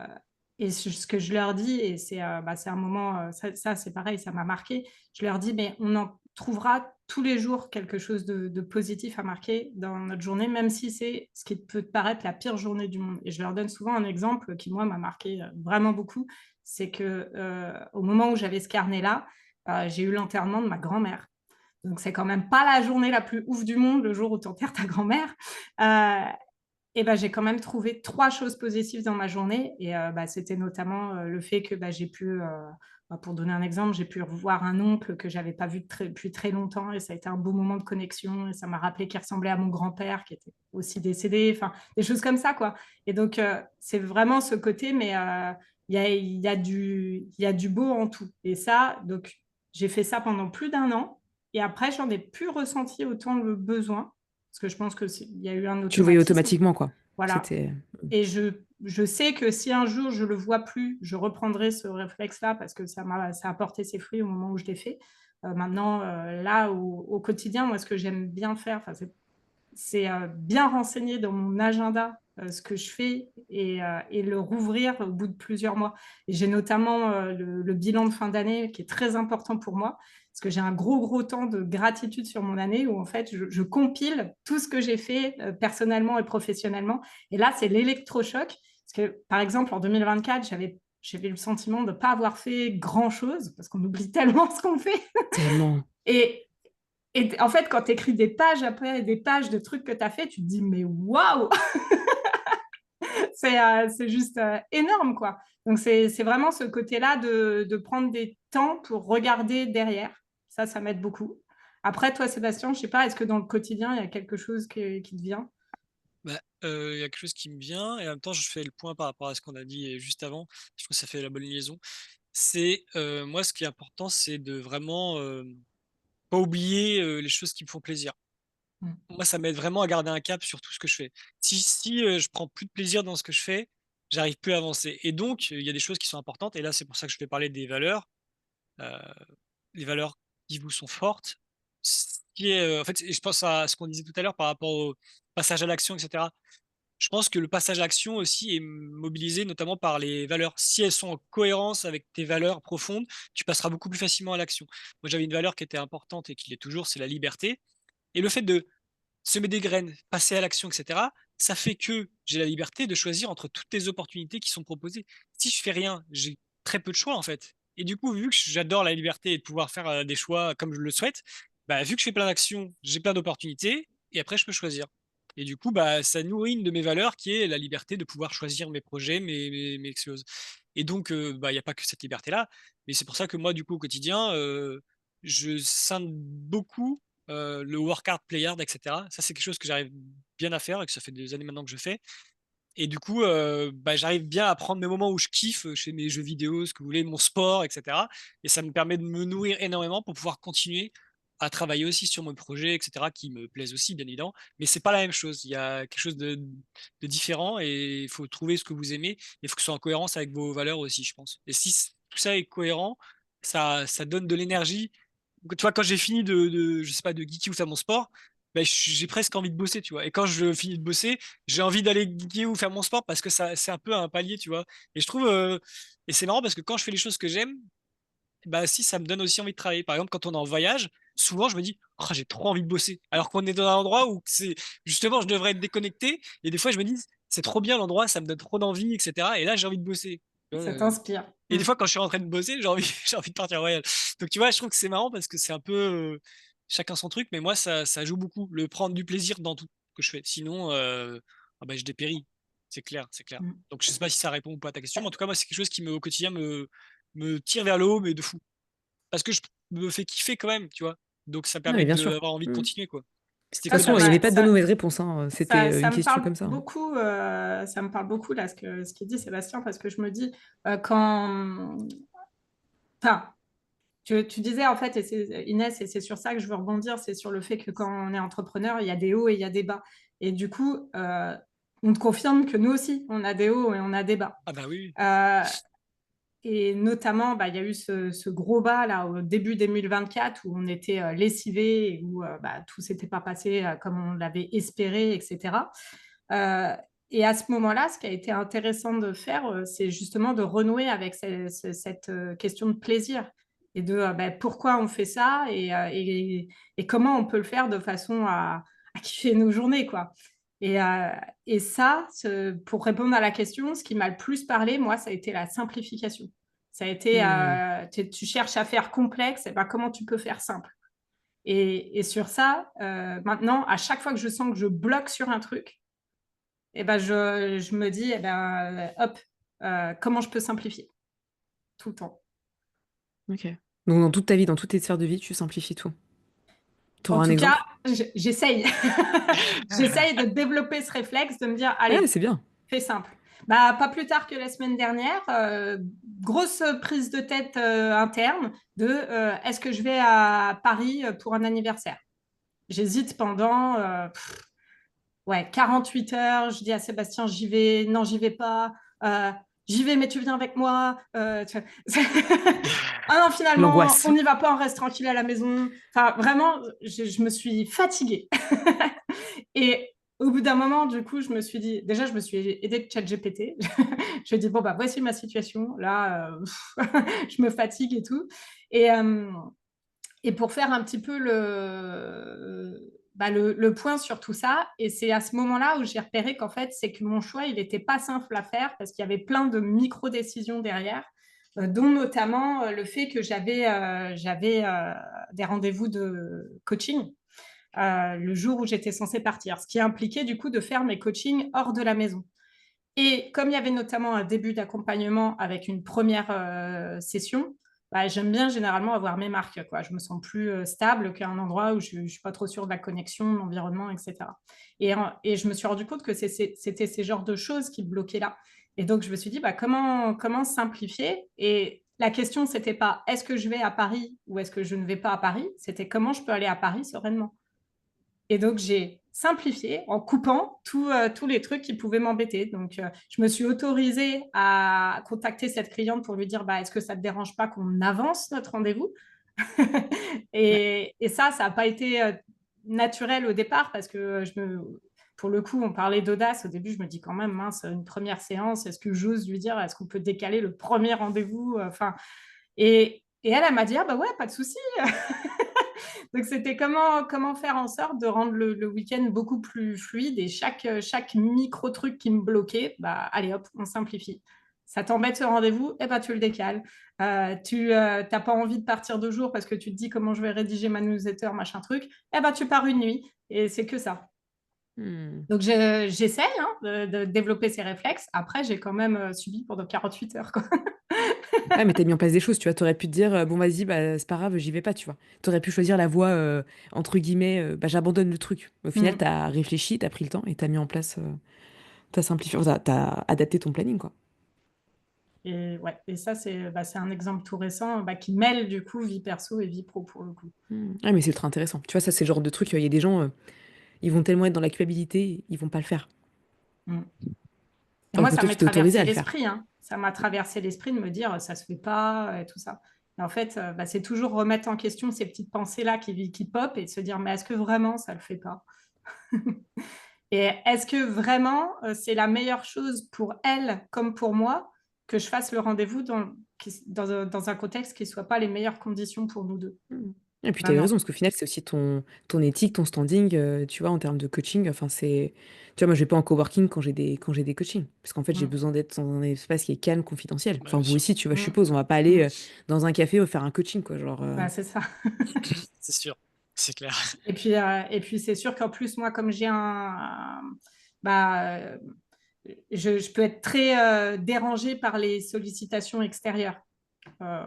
et ce que je leur dis, et c'est un moment, ça, c'est pareil, ça m'a marqué. Je leur dis, mais on en trouvera tous les jours quelque chose de positif à marquer dans notre journée, même si c'est ce qui peut te paraître la pire journée du monde. Et je leur donne souvent un exemple qui, moi, m'a marqué vraiment beaucoup. C'est que au moment où j'avais ce carnet-là, j'ai eu l'enterrement de ma grand-mère. Donc, c'est quand même pas la journée la plus ouf du monde, le jour où tu enterres ta grand-mère. Euh, et ben, j'ai quand même trouvé 3 choses positives dans ma journée. Et c'était notamment le fait que j'ai pu, pour donner un exemple, j'ai pu revoir un oncle que j'avais pas vu depuis très longtemps. Et ça a été un beau moment de connexion. Et ça m'a rappelé qu'il ressemblait à mon grand-père, qui était aussi décédé. Enfin, des choses comme ça, quoi. Et donc, c'est vraiment ce côté, mais il y a du beau en tout. Et ça, donc, j'ai fait ça pendant plus d'un an. Et après, j'en ai plus ressenti autant le besoin. Parce que je pense qu'il y a eu un Tu le voyais automatisme. automatiquement, quoi. Voilà. C'était. Et je sais que si un jour je le vois plus, je reprendrai ce réflexe-là parce que ça a porté ses fruits au moment où je l'ai fait. Maintenant, là, au quotidien, moi, ce que j'aime bien faire, c'est bien renseigner dans mon agenda ce que je fais et le rouvrir au bout de plusieurs mois. Et j'ai notamment le bilan de fin d'année qui est très important pour moi, parce que j'ai un gros temps de gratitude sur mon année où en fait je compile tout ce que j'ai fait personnellement et professionnellement. Et là, c'est l'électrochoc, parce que par exemple, en 2024, j'avais le sentiment de ne pas avoir fait grand-chose, parce qu'on oublie tellement ce qu'on fait. Tellement. Et, et en fait, quand tu écris des pages après des pages de trucs que tu as fait, tu te dis, mais waouh, c'est juste énorme, quoi. Donc, c'est vraiment ce côté-là de prendre des temps pour regarder derrière. Ça m'aide beaucoup. Après, toi, Sébastien, je sais pas, est-ce que dans le quotidien, il y a quelque chose qui te vient? bah, il y a quelque chose qui me vient, et en même temps, je fais le point par rapport à ce qu'on a dit juste avant. Je trouve que ça fait la bonne liaison. C'est moi, ce qui est important, c'est de vraiment pas oublier les choses qui me font plaisir. Mm. Moi, ça m'aide vraiment à garder un cap sur tout ce que je fais. Si je prends plus de plaisir dans ce que je fais, j'arrive plus à avancer. Et donc, il y a des choses qui sont importantes. Et là, c'est pour ça que je vais parler des valeurs. Heu, les valeurs qui vous sont fortes. Ce qui est, en fait, et je pense à ce qu'on disait tout à l'heure par rapport au passage à l'action, et cetera. Je pense que le passage à l'action aussi est mobilisé notamment par les valeurs. Si elles sont en cohérence avec tes valeurs profondes, tu passeras beaucoup plus facilement à l'action. Moi, j'avais une valeur qui était importante et qui l'est toujours, c'est la liberté. Et le fait de semer des graines, passer à l'action, et cetera, ça fait que j'ai la liberté de choisir entre toutes les opportunités qui sont proposées. Si je fais rien, j'ai très peu de choix, en fait. Et du coup, vu que j'adore la liberté et de pouvoir faire, des choix comme je le souhaite, bah, vu que je fais plein d'actions, j'ai plein d'opportunités et après je peux choisir. Et du coup, bah, ça nourrit une de mes valeurs qui est la liberté de pouvoir choisir mes projets, mes choses. Et donc, bah, il y a pas que cette liberté-là, mais c'est pour ça que moi, du coup, au quotidien, je scinde beaucoup le work hard, play hard, et cetera. Ça, c'est quelque chose que j'arrive bien à faire et que ça fait des années maintenant que je fais. Et du coup, bah, j'arrive bien à prendre mes moments où je kiffe, je fais mes jeux vidéo, ce que vous voulez, mon sport, et cetera. Et ça me permet de me nourrir énormément pour pouvoir continuer à travailler aussi sur mon projet, et cetera, qui me plaisent aussi, bien évidemment. Mais c'est pas la même chose. Il y a quelque chose de différent et il faut trouver ce que vous aimez. Il faut que ce soit en cohérence avec vos valeurs aussi, je pense. Et si tout ça est cohérent, ça donne de l'énergie. Tu vois, quand j'ai fini je sais pas, de geeker ou faire mon sport, bah, j'ai presque envie de bosser, tu vois. Et quand je finis de bosser, j'ai envie d'aller geeker ou faire mon sport parce que ça, c'est un peu un palier, tu vois. Et je trouve, et c'est marrant parce que quand je fais les choses que j'aime, bah si, ça me donne aussi envie de travailler. Par exemple, quand on est en voyage, souvent je me dis, oh, j'ai trop envie de bosser. Alors qu'on est dans un endroit où c'est justement, je devrais être déconnecté. Et des fois, je me dis, c'est trop bien l'endroit, ça me donne trop d'envie, etc. Et là, j'ai envie de bosser. Tu vois, Ça t'inspire. et Mm. des fois, quand je suis en train de bosser, j'ai envie, j'ai envie de partir en voyage. Donc, tu vois, je trouve que c'est marrant parce que c'est un peu chacun son truc, mais moi, ça joue beaucoup. Le prendre du plaisir dans tout ce que je fais. Sinon, ah bah, je dépéris. C'est clair, c'est clair. Mm. Donc, je sais pas si ça répond ou pas à ta question, mais en tout cas, moi, c'est quelque chose qui, au quotidien, me tire vers le haut, mais de fou. Parce que je me fais kiffer quand même, tu vois. Donc, ça Non, permet mais bien sûr. d'avoir envie de De continuer, quoi. C'était toute Ça, que ça façon, il n'y avait m'a, pas de mauvaise réponse, hein. C'était ça une me question parle comme ça, hein. beaucoup, ça me parle beaucoup là, ce qu'il dit Sébastien, parce que je me dis, quand, enfin, tu disais en fait, et c'est Inès, et c'est sur ça que je veux rebondir, c'est sur le fait que quand on est entrepreneur, il y a des hauts et il y a des bas. Et du coup, on te confirme que nous aussi, on a des hauts et on a des bas. Ah bah oui. Euh, et notamment, bah, il y a eu ce gros bas là au début 2024 où on était lessivés et où tout s'était pas passé comme on l'avait espéré, etc. Euh, et à ce moment-là, ce qui a été intéressant de faire, c'est justement de renouer avec cette question de plaisir et de pourquoi on fait ça et comment on peut le faire de façon à kiffer nos journées, quoi. Et, euh, et ça, pour répondre à la question, ce qui m'a le plus parlé, moi, ça a été la simplification. Ça a été, Hmm. tu cherches à faire complexe, et ben, comment tu peux faire simple. Et sur ça, maintenant, à chaque fois que je sens que je bloque sur un truc, et ben je me dis, hop, comment je peux simplifier tout le temps. Ok. Donc, dans toute ta vie, dans toutes tes sphères de vie, tu simplifies tout. Tu En auras un tout cas, exemple? j'essaye. J'essaye de développer ce réflexe, de me dire, Ouais, allez, c'est bien. fais simple. Bah, pas plus tard que la semaine dernière, grosse prise de tête interne de est-ce que je vais à Paris pour un anniversaire? J'hésite pendant ouais, 48 heures. Je dis à Sébastien, j'y vais, non, j'y vais pas. Euh, J'y vais, mais tu viens avec moi. Ah non, finalement, L'angoisse. on n'y va pas, on reste tranquille à la maison. Enfin, vraiment, je me suis fatiguée. Et au bout d'un moment, du coup, je me suis dit, déjà, je me suis aidée de ChatGPT. Je lui ai dit, bon, bah, voici ma situation. Là, je me fatigue et tout. Et, euh, et pour faire un petit peu le point sur tout ça, et c'est à ce moment-là où j'ai repéré qu'en fait, c'est que mon choix, il n'était pas simple à faire parce qu'il y avait plein de micro-décisions derrière, dont notamment le fait que j'avais des rendez-vous de coaching le jour où j'étais censée partir, ce qui impliquait du coup de faire mes coachings hors de la maison. Et comme il y avait notamment un début d'accompagnement avec une première session, bah, j'aime bien généralement avoir mes marques, quoi. Je me sens plus stable qu'à un endroit où je ne suis pas trop sûre de la connexion, de l'environnement, etc. Et je me suis rendu compte que c'était ces genres de choses qui bloquaient là. Et donc, je me suis dit, bah, comment simplifier? Et la question, c'était pas est-ce que je vais à Paris ou est-ce que je ne vais pas à Paris? C'était comment je peux aller à Paris sereinement. Et donc, j'ai simplifié en coupant tous les trucs qui pouvaient m'embêter. Donc, je me suis autorisée à contacter cette cliente pour lui dire, bah, est-ce que ça ne te dérange pas qu'on avance notre rendez-vous? Ouais. Et ça n'a pas été naturel au départ parce que pour le coup, on parlait d'audace. Au début, je me dis quand même, mince, une première séance, est-ce que j'ose lui dire, est-ce qu'on peut décaler le premier rendez-vous? Enfin, et elle m'a dit, ah bah ouais, pas de souci. Donc, c'était comment faire en sorte de rendre le week-end beaucoup plus fluide et chaque micro-truc qui me bloquait, bah, allez hop, on simplifie. Ça t'embête ce rendez-vous, eh ben, tu le décales. Tu n'as pas envie de partir 2 jours parce que tu te dis comment je vais rédiger ma newsletter, machin truc, eh ben, tu pars une nuit. Et c'est que ça. Hmm. Donc, j'essaye hein, de développer ces réflexes. Après, j'ai quand même subi pendant 48 heures, quoi. Ouais, mais t'as mis en place des choses, tu vois. T'aurais pu te dire, bon, vas-y, bah, c'est pas grave, j'y vais pas, tu vois. T'aurais pu choisir la voie, entre guillemets, bah, j'abandonne le truc. Au final, Mm. t'as réfléchi, t'as pris le temps et t'as mis en place, t'as simplifié, enfin, t'as adapté ton planning, quoi. Et, ouais, et ça, c'est un exemple tout récent qui mêle du coup vie perso et vie pro pour le coup. Hmm. Ouais, mais c'est ultra intéressant. Tu vois, ça, c'est le genre de truc, il y a des gens, ils vont tellement être dans la culpabilité, ils vont pas le faire. Mm. Et Alors moi, que ça toi, tu m'est t'es autorisé traversé à le faire. l'esprit, hein. Ça m'a traversé l'esprit de me dire ça se fait pas et tout ça. Et en fait, c'est toujours remettre en question ces petites pensées-là qui pop et de se dire mais est-ce que vraiment ça le fait pas? Et est-ce que vraiment c'est la meilleure chose pour elle comme pour moi que je fasse le rendez-vous dans un contexte qui ne soit pas les meilleures conditions pour nous deux? Hmm. Et puis, tu Ben as eu non. raison, parce qu'au final, c'est aussi ton éthique, ton standing, tu vois, en termes de coaching. Enfin, c'est. Tu vois, moi, je vais pas en coworking quand j'ai des coachings. Parce qu'en fait, j'ai Mm. besoin d'être dans un espace qui est calme, confidentiel. Bah, Enfin, bien vous sûr. aussi, tu vois, je Mm. suppose. On va pas aller Mm. dans un café faire un coaching, quoi. Genre. Ben, c'est ça. C'est sûr. C'est clair. Et puis c'est sûr qu'en plus, moi, comme j'ai un je peux être très dérangée par les sollicitations extérieures. Euh,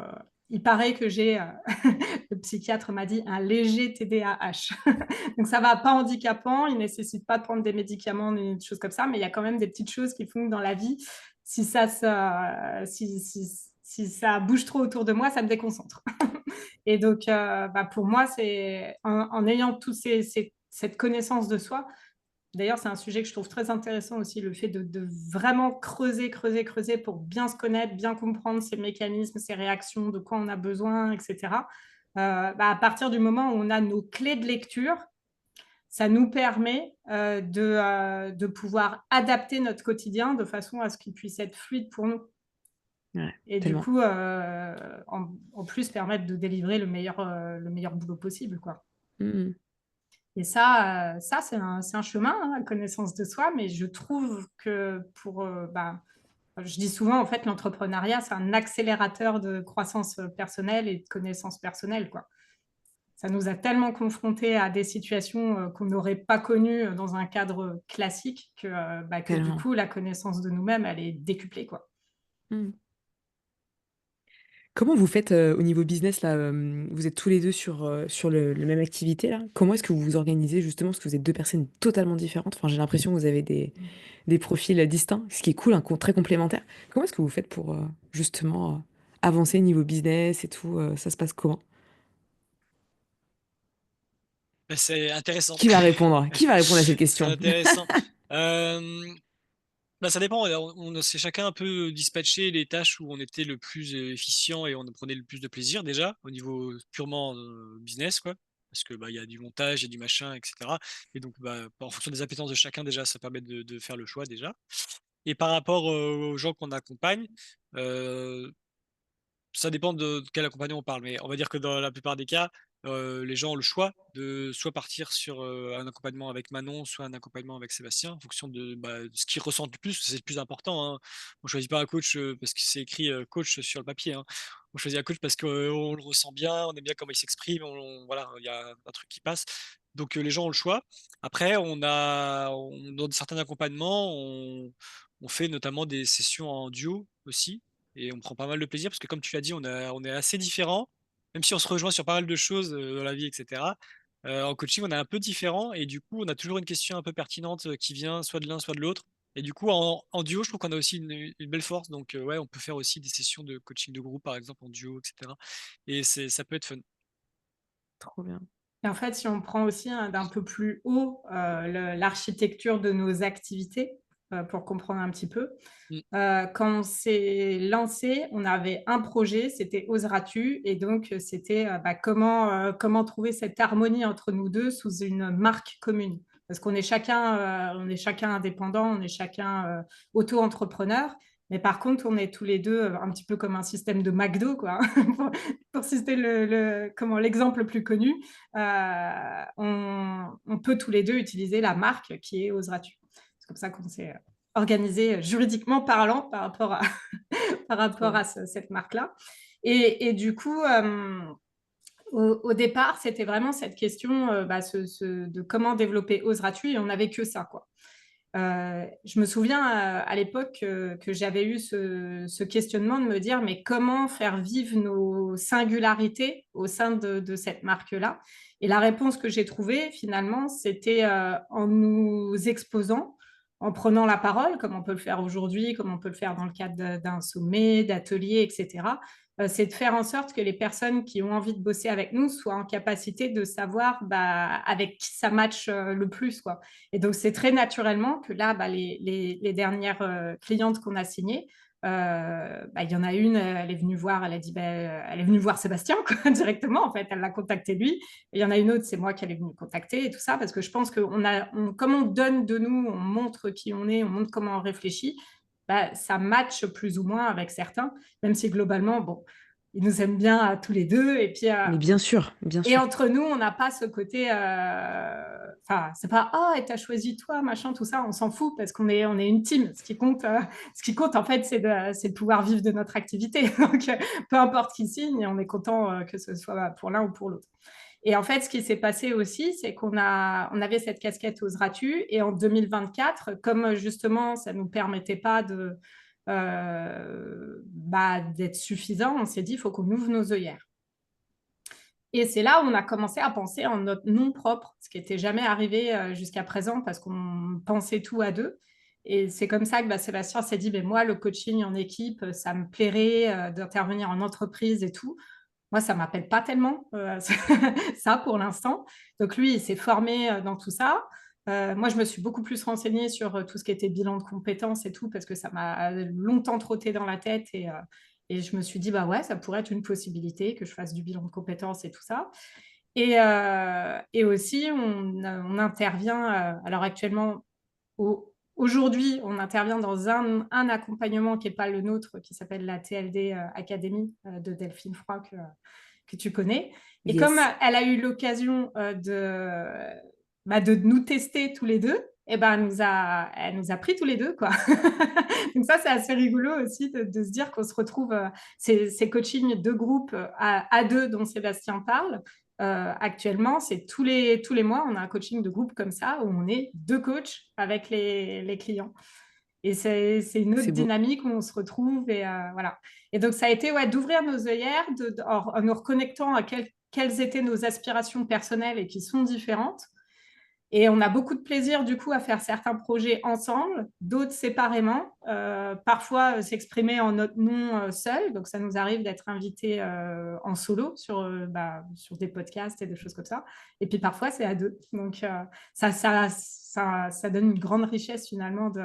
il paraît que le psychiatre m'a dit, un léger TDAH. Donc ça va pas handicapant, il nécessite pas de prendre des médicaments ni des choses comme ça, mais il y a quand même des petites choses qui font que dans la vie, si si ça bouge trop autour de moi, ça me déconcentre. Et donc, pour moi, c'est en ayant cette connaissance de soi. D'ailleurs, c'est un sujet que je trouve très intéressant aussi, le fait de vraiment creuser pour bien se connaître, bien comprendre ses mécanismes, ses réactions, de quoi on a besoin, etc. À partir du moment où on a nos clés de lecture, ça nous permet de pouvoir adapter notre quotidien de façon à ce qu'il puisse être fluide pour nous. Ouais, Et du tellement. coup, en plus, permettre de délivrer le meilleur boulot possible, quoi. Mhm. Et ça c'est un chemin, hein, la connaissance de soi, mais je trouve que je dis souvent, en fait, l'entrepreneuriat, c'est un accélérateur de croissance personnelle et de connaissance personnelle, quoi. Ça nous a tellement confrontés à des situations qu'on n'aurait pas connues dans un cadre classique que du Tellement. coup, la connaissance de nous-mêmes, elle est décuplée, quoi. Mhm. Comment vous faites au niveau business là, vous êtes tous les deux sur le même activité là. Comment est-ce que vous vous organisez justement parce que vous êtes deux personnes totalement différentes. Enfin, j'ai l'impression que vous avez des profils distincts, ce qui est cool, très complémentaires. Comment est-ce que vous faites pour justement avancer niveau business et tout, ça se passe comment? Bah, c'est intéressant. Qui va répondre? Qui va répondre à cette C'est question? intéressant. Euh, Bah, ça dépend. On s'est chacun un peu dispatché les tâches où on était le plus efficient et on prenait le plus de plaisir déjà au niveau purement business, quoi. Parce que il y a du montage, il y a du machin, etc. Et donc, en fonction des appétences de chacun, déjà, ça permet de faire le choix déjà. Et par rapport aux gens qu'on accompagne, euh, ça dépend de quel accompagnement on parle, mais on va dire que dans la plupart des cas, les gens ont le choix de soit partir sur un accompagnement avec Manon, soit un accompagnement avec Sébastien, en fonction de ce qu'ils ressentent le plus, c'est le plus important, hein. On choisit pas un coach parce que c'est écrit coach sur le papier, hein. On choisit un coach parce qu'on le ressent bien, on aime bien comment il s'exprime, voilà, il y a un truc qui passe. Donc les gens ont le choix. Après, dans certains accompagnements, on fait notamment des sessions en duo aussi. Et on prend pas mal de plaisir parce que, comme tu l'as dit, on est assez différents, même si on se rejoint sur pas mal de choses dans la vie, etc. En coaching, on est un peu différents et du coup, on a toujours une question un peu pertinente qui vient soit de l'un, soit de l'autre. Et du coup, en duo, je trouve qu'on a aussi une belle force. Donc, ouais, on peut faire aussi des sessions de coaching de groupe, par exemple, en duo, etc. Et ça peut être fun. Trop bien. Et en fait, si on prend aussi d'un peu plus haut l'architecture de nos activités, pour comprendre un petit peu, Mm. quand on s'est lancé, on avait un projet, c'était Oseras-tu, et donc c'était comment trouver cette harmonie entre nous deux sous une marque commune. Parce on est chacun indépendant, on est chacun auto-entrepreneur, mais par contre, on est tous les deux un petit peu comme un système de McDo, quoi, pour citer l'exemple le plus connu. On peut tous les deux utiliser la marque qui est Oseras-tu. C'est comme ça qu'on s'est organisé juridiquement parlant par rapport à, par rapport Trop. à cette marque-là. Et du coup, au départ, c'était vraiment cette question de comment développer Oseras-tu, et on n'avait que ça, quoi. Je me souviens à l'époque que j'avais eu ce questionnement de me dire, mais comment faire vivre nos singularités au sein de cette marque-là? Et la réponse que j'ai trouvée, finalement, c'était en nous exposant, en prenant la parole, comme on peut le faire aujourd'hui, comme on peut le faire dans le cadre d'un sommet, d'ateliers, etc. C'est de faire en sorte que les personnes qui ont envie de bosser avec nous soient en capacité de savoir avec qui ça match le plus, quoi. Et donc, c'est très naturellement que là, les dernières clientes qu'on a signées, il y en a une, elle est venue voir, elle a dit, elle est venue voir Sébastien, quoi, directement, en fait, elle l'a contacté lui. Et il y en a une autre, c'est moi qui elle est venue contacter et tout ça, parce que je pense que comme on donne de nous, on montre qui on est, on montre comment on réfléchit, ça matche plus ou moins avec certains, même si globalement, bon, ils nous aiment bien tous les deux. Et puis, Mais bien sûr, bien et sûr. entre nous, on n'a pas ce côté. Enfin, c'est pas ah, et t'as choisi toi, machin, tout ça. On s'en fout parce on est une team. Ce qui compte en fait, c'est de pouvoir vivre de notre activité. Donc, peu importe qui signe, on est content que ce soit pour l'un ou pour l'autre. Et en fait, ce qui s'est passé aussi, c'est on avait cette casquette Oseras-tu, et en 2024, comme justement, ça ne nous permettait pas d'être suffisant, on s'est dit, il faut qu'on ouvre nos œillères. Et c'est là où on a commencé à penser en notre nom propre, ce qui n'était jamais arrivé jusqu'à présent parce qu'on pensait tout à deux. Et c'est comme ça que Sébastien s'est dit, moi, le coaching en équipe, ça me plairait d'intervenir en entreprise et tout. Moi, ça ne m'appelle pas tellement, ça pour l'instant. Donc lui, il s'est formé dans tout ça. Moi, je me suis beaucoup plus renseignée sur tout ce qui était bilan de compétences et tout, parce que ça m'a longtemps trotté dans la tête et je me suis dit, ouais, ça pourrait être une possibilité que je fasse du bilan de compétences et tout ça. Et aussi, on intervient, alors actuellement, aujourd'hui, on intervient dans un accompagnement qui n'est pas le nôtre, qui s'appelle la TLD Academy de Delphine Froid, que tu connais. Et Yes. comme elle a eu l'occasion de nous tester tous les deux, elle nous a pris tous les deux, quoi. Donc ça, c'est assez rigolo aussi de se dire qu'on se retrouve ces coachings de groupe à deux dont Sébastien parle. Actuellement, c'est tous les mois, on a un coaching de groupe comme ça, où on est deux coachs avec les clients. Et c'est une autre dynamique où on se retrouve. Et voilà. Et donc, ça a été d'ouvrir nos œillères en nous reconnectant à quelles étaient nos aspirations personnelles et qui sont différentes. Et on a beaucoup de plaisir, du coup, à faire certains projets ensemble, d'autres séparément, parfois s'exprimer en notre nom seul. Donc, ça nous arrive d'être invités en solo sur des podcasts et des choses comme ça. Et puis, parfois, c'est à deux. Donc, ça donne une grande richesse, finalement, de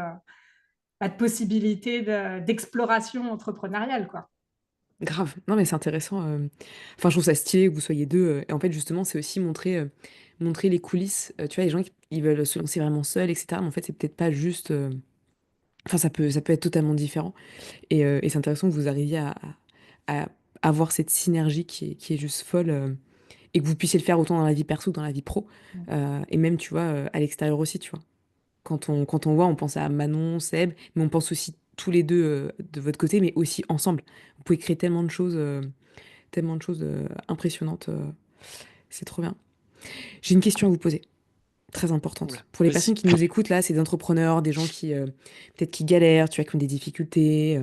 possibilités d'exploration entrepreneuriale, quoi. Grave. Non, mais c'est intéressant. Enfin, je trouve ça stylé que vous soyez deux. Et en fait, justement, c'est aussi montrer les coulisses. Tu vois, les gens qui ils veulent se lancer vraiment seuls, etc. Mais en fait, c'est peut-être pas juste. Enfin, ça peut être totalement différent. Et c'est intéressant que vous arriviez à avoir cette synergie qui est juste folle. Et que vous puissiez le faire autant dans la vie perso que dans la vie pro. Et même, tu vois, à l'extérieur aussi, tu vois. Quand on voit, on pense à Manon, Seb, mais on pense aussi tous les deux de votre côté, mais aussi ensemble. Vous pouvez créer tellement de choses impressionnantes. C'est trop bien. J'ai une question à vous poser, très Oula, importante. Pour les vas-y. personnes qui nous écoutent là, c'est des entrepreneurs, des gens qui peut-être qui galèrent, tu vois, qui ont des difficultés.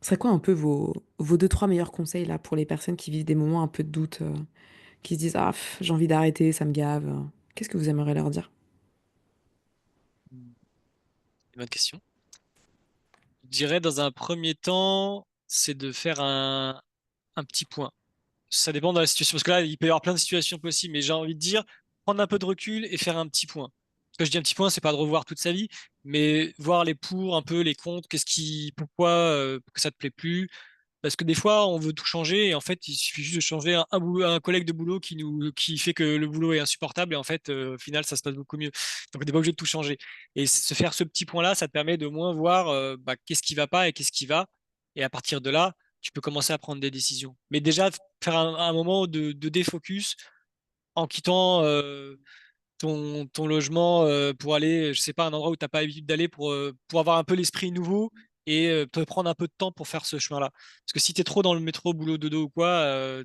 Ce serait quoi un peu vos deux, trois meilleurs conseils là pour les personnes qui vivent des moments un peu de doute, qui se disent ah j'ai envie d'arrêter, ça me gave. Qu'est-ce que vous aimeriez leur dire? Bonne question. Je dirais dans un premier temps, c'est de faire un petit point. Ça dépend de la situation, parce que là, il peut y avoir plein de situations possibles, mais j'ai envie de dire, prendre un peu de recul et faire un petit point. Quand je dis un petit point, c'est pas de revoir toute sa vie, mais voir les pour, un peu les contre, pourquoi que ça te plaît plus. Parce que des fois, on veut tout changer et en fait, il suffit juste de changer un collègue de boulot qui fait que le boulot est insupportable et en fait, au final, ça se passe beaucoup mieux. Donc, on n'est pas obligé de tout changer. Et se faire ce petit point-là, ça te permet de moins voir qu'est-ce qui va pas et qu'est-ce qui va. Et à partir de là, tu peux commencer à prendre des décisions. Mais déjà, faire un moment de défocus en quittant ton logement pour aller, je sais pas, à un endroit où tu n'as pas l'habitude d'aller pour avoir un peu l'esprit nouveau et te prendre un peu de temps pour faire ce chemin-là. Parce que si tu es trop dans le métro, boulot, dodo ou quoi,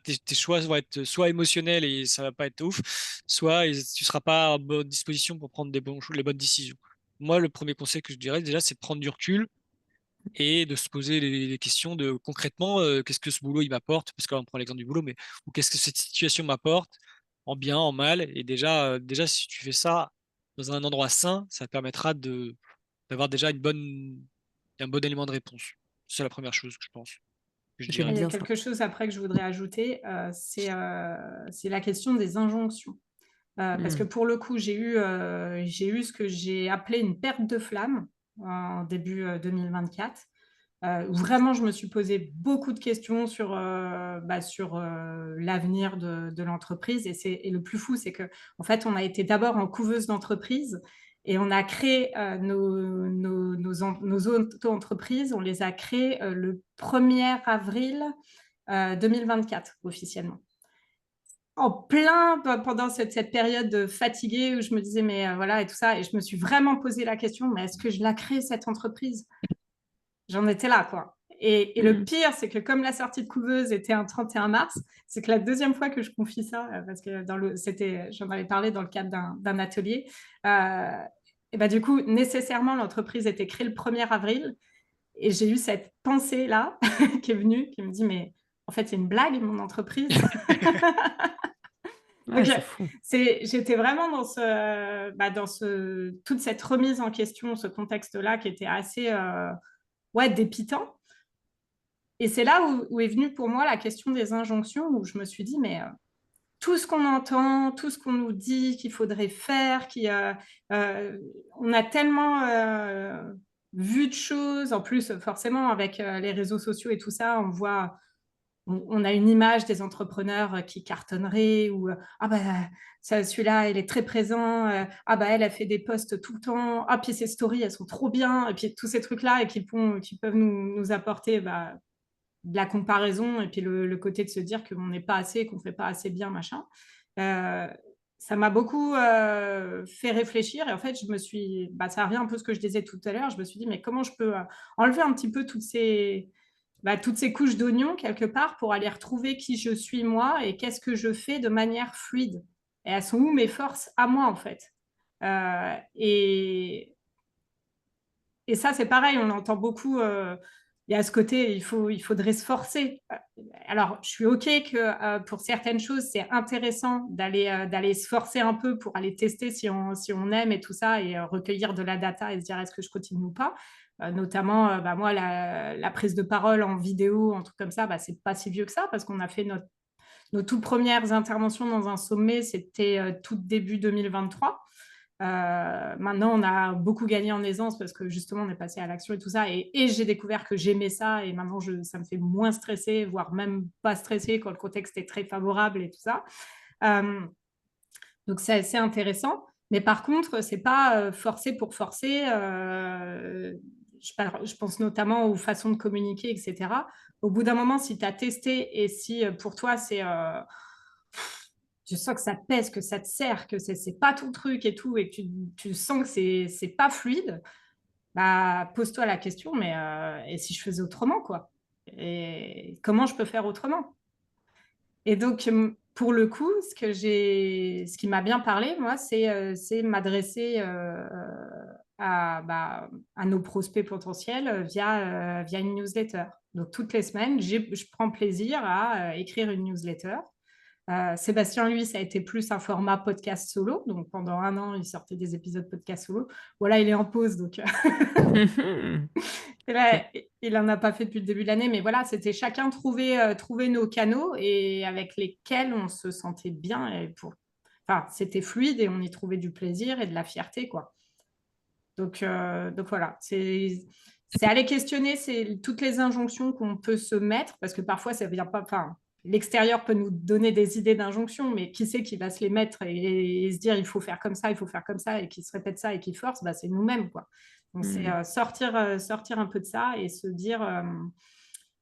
tes choix vont être soit émotionnels et ça va pas être ouf, soit tu seras pas en bonne disposition pour prendre les bonnes décisions. Moi, le premier conseil que je dirais déjà, c'est de prendre du recul et de se poser les questions de concrètement, qu'est-ce que ce boulot il m'apporte, parce que là on prend l'exemple du boulot, mais ou qu'est-ce que cette situation m'apporte, en bien, en mal, et déjà si tu fais ça dans un endroit sain, ça te permettra d'avoir déjà un bon élément de réponse. C'est la première chose que je pense, que je J'aime dirais. Il y a bien ça. quelque chose après que je voudrais ajouter, c'est la question des injonctions. Parce que Hmm. pour le coup, j'ai eu ce que j'ai appelé une perte de flamme en début 2024, où vraiment je me suis posé beaucoup de questions sur l'avenir de l'entreprise. Et le plus fou, c'est que en fait, on a été d'abord en couveuse d'entreprise et on a créé nos auto-entreprises, on les a créées le 1er avril 2024 officiellement. En plein pendant cette période fatiguée où je me disais mais voilà et tout ça, et je me suis vraiment posé la question, mais est-ce que je la crée cette entreprise? J'en étais là, quoi. Et le pire, c'est que comme la sortie de couveuse était un 31 mars, c'est que la deuxième fois que je confie ça, parce que j'en avais parlé dans le cadre d'un atelier, et bah, du coup, nécessairement, l'entreprise était créée le 1er avril. Et j'ai eu cette pensée-là qui est venue, qui me dit, mais en fait, c'est une blague, mon entreprise. Ouais, Donc, c'est fou. j'étais vraiment dans toute cette remise en question, ce contexte-là qui était assez dépitant. Et c'est là où est venue pour moi la question des injonctions, où je me suis dit, mais tout ce qu'on entend, tout ce qu'on nous dit qu'il faudrait faire, on a tellement vu de choses. En plus, forcément, avec les réseaux sociaux et tout ça, on a une image des entrepreneurs qui cartonneraient, ou ah bah celui-là, il est très présent, ah bah elle a fait des posts tout le temps, ah puis ses stories, elles sont trop bien, et puis tous ces trucs-là et qui peuvent nous apporter de la comparaison, et puis le côté de se dire qu'on n'est pas assez, qu'on ne fait pas assez bien, machin. Euh, Ça m'a beaucoup fait réfléchir, et en fait, ça revient un peu à ce que je disais tout à l'heure, je me suis dit, mais comment je peux enlever un petit peu toutes ces couches d'oignons quelque part pour aller retrouver qui je suis moi et qu'est-ce que je fais de manière fluide. Et elles sont où mes forces à moi, en fait. Euh, et, et ça, c'est pareil, on entend beaucoup. Il y a ce côté, il faudrait se forcer. Alors, je suis OK que pour certaines choses, c'est intéressant d'aller se forcer un peu pour aller tester si on aime et tout ça, et recueillir de la data et se dire est-ce que je continue ou pas. Notamment, moi, la prise de parole en vidéo, un truc comme ça, c'est pas si vieux que ça, parce qu'on a fait nos toutes premières interventions dans un sommet, c'était tout début 2023. Maintenant, on a beaucoup gagné en aisance parce que justement, on est passé à l'action et tout ça. Et j'ai découvert que j'aimais ça. Et maintenant, ça me fait moins stresser, voire même pas stresser quand le contexte est très favorable et tout ça. Donc, c'est assez intéressant. Mais par contre, c'est pas forcer pour forcer. Je pense notamment aux façons de communiquer, etc. Au bout d'un moment, si tu as testé et si pour toi, je sens que ça te pèse, que ça te sert, que c'est pas ton truc et tout, et que tu sens que c'est pas fluide, bah pose-toi la question, mais et si je faisais autrement, quoi? Et comment je peux faire autrement? Et donc, pour le coup, ce qui m'a bien parlé, moi, c'est m'adresser à nos prospects potentiels via une newsletter. Donc, toutes les semaines, je prends plaisir à écrire une newsletter. Sébastien, lui, ça a été plus un format podcast solo. Donc, pendant 1 an, il sortait des épisodes podcast solo. Voilà, il est en pause. Donc, et là, Ok. il n'en a pas fait depuis le début de l'année. Mais voilà, c'était chacun trouver nos canaux et avec lesquels on se sentait bien. Enfin, c'était fluide et on y trouvait du plaisir et de la fierté, quoi. Donc voilà, c'est aller questionner toutes les injonctions qu'on peut se mettre, parce que parfois ça vient pas, enfin, l'extérieur peut nous donner des idées d'injonctions, mais qui c'est qui va se les mettre et se dire il faut faire comme ça, il faut faire comme ça, et qui se répète ça et qui force, c'est nous-mêmes, quoi. Donc c'est sortir un peu de ça et se dire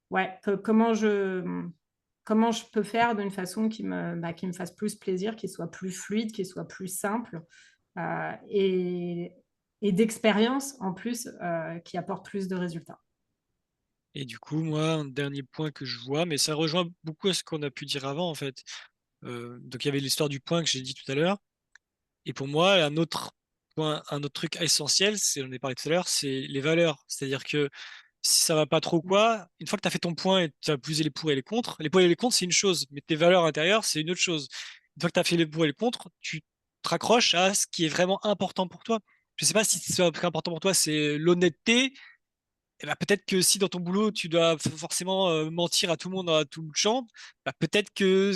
ouais, comment je peux faire d'une façon qui me fasse plus plaisir, qui soit plus fluide, qui soit plus simple, euh, et, et d'expérience en plus qui apporte plus de résultats. Et du coup, moi, un dernier point que je vois, mais ça rejoint beaucoup à ce qu'on a pu dire avant, en fait. Donc, il y avait l'histoire du point que j'ai dit tout à l'heure. Et pour moi, un autre point, un autre truc essentiel, c'est, on en a parlé tout à l'heure, c'est les valeurs. C'est-à-dire que si ça va pas trop quoi, une fois que tu as fait ton point et tu as peser les pour et les contre, les pour et les contre, c'est une chose, mais tes valeurs intérieures, c'est une autre chose. Une fois que tu as fait les pour et les contre, tu te raccroches à ce qui est vraiment important pour toi. Je sais pas si ce qui est important pour toi, c'est l'honnêteté. Eh ben, peut-être que si dans ton boulot, tu dois forcément mentir à tout le monde à tout le champ, bah, peut-être que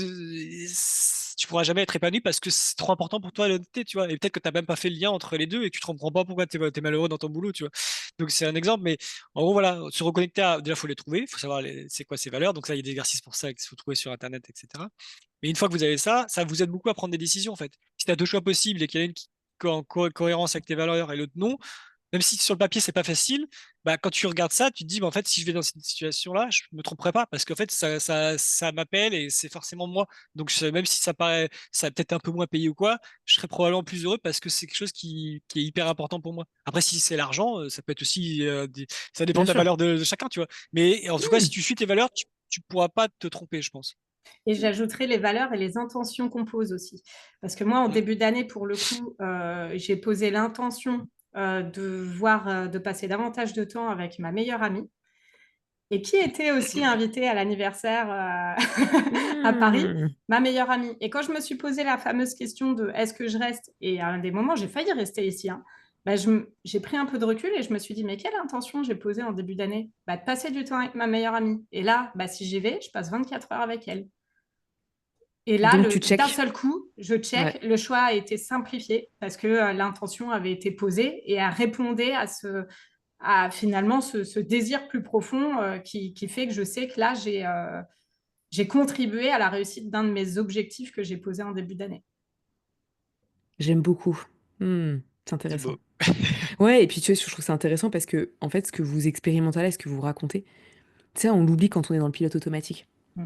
tu pourras jamais être épanoui parce que c'est trop important pour toi l'honnêteté, tu vois. Et peut-être que tu n'as même pas fait le lien entre les deux et que tu te comprends pas pourquoi tu es, malheureux dans ton boulot, tu vois. Donc c'est un exemple, mais en gros, voilà, se reconnecter à, déjà, il faut les trouver, il faut savoir c'est quoi ces valeurs. Donc ça, il y a des exercices pour ça qu'il faut trouver sur Internet, etc. Mais une fois que vous avez ça, ça vous aide beaucoup à prendre des décisions, en fait. Si tu as deux choix possibles et qu'il y en a une qui est en cohérence avec tes valeurs et l'autre non, même si sur le papier c'est pas facile, bah quand tu regardes ça, tu te dis bah, en fait si je vais dans cette situation-là, je me tromperai pas parce qu'en fait ça m'appelle et c'est forcément moi. Donc même si ça paraît ça peut-être un peu moins payé ou quoi, je serais probablement plus heureux parce que c'est quelque chose qui est hyper important pour moi. Après si c'est l'argent, ça peut être aussi ça dépend Bien de la sûr. valeur de chacun, tu vois. Mais en tout cas si Hmm. tu suis tes valeurs, tu pourras pas te tromper, je pense. Et j'ajouterai les valeurs et les intentions qu'on pose aussi. Parce que moi, en Mm. début d'année, pour le coup, j'ai posé l'intention de passer davantage de temps avec ma meilleure amie et qui était aussi invitée à l'anniversaire à Paris, Hmm. ma meilleure amie. Et quand je me suis posé la fameuse question de est-ce que je reste, et à un des moments, j'ai failli rester ici, hein, bah, j'ai pris un peu de recul et je me suis dit, mais quelle intention j'ai posée en début d'année? Bah, de passer du temps avec ma meilleure amie. Et là, bah, si j'y vais, je passe 24 heures avec elle. Et là, Donc tu d'un check. seul coup, je Ouais. check, le choix a été simplifié parce que l'intention avait été posée et a répondu à finalement ce désir plus profond qui fait que je sais que là, j'ai contribué à la réussite d'un de mes objectifs que j'ai posé en début d'année. J'aime beaucoup. C'est C'est intéressant. beau. Ouais, et puis tu vois, je trouve que c'est intéressant parce que, en fait, ce que vous expérimentez là, ce que vous racontez, tu sais, on l'oublie quand on est dans le pilote automatique. Mm.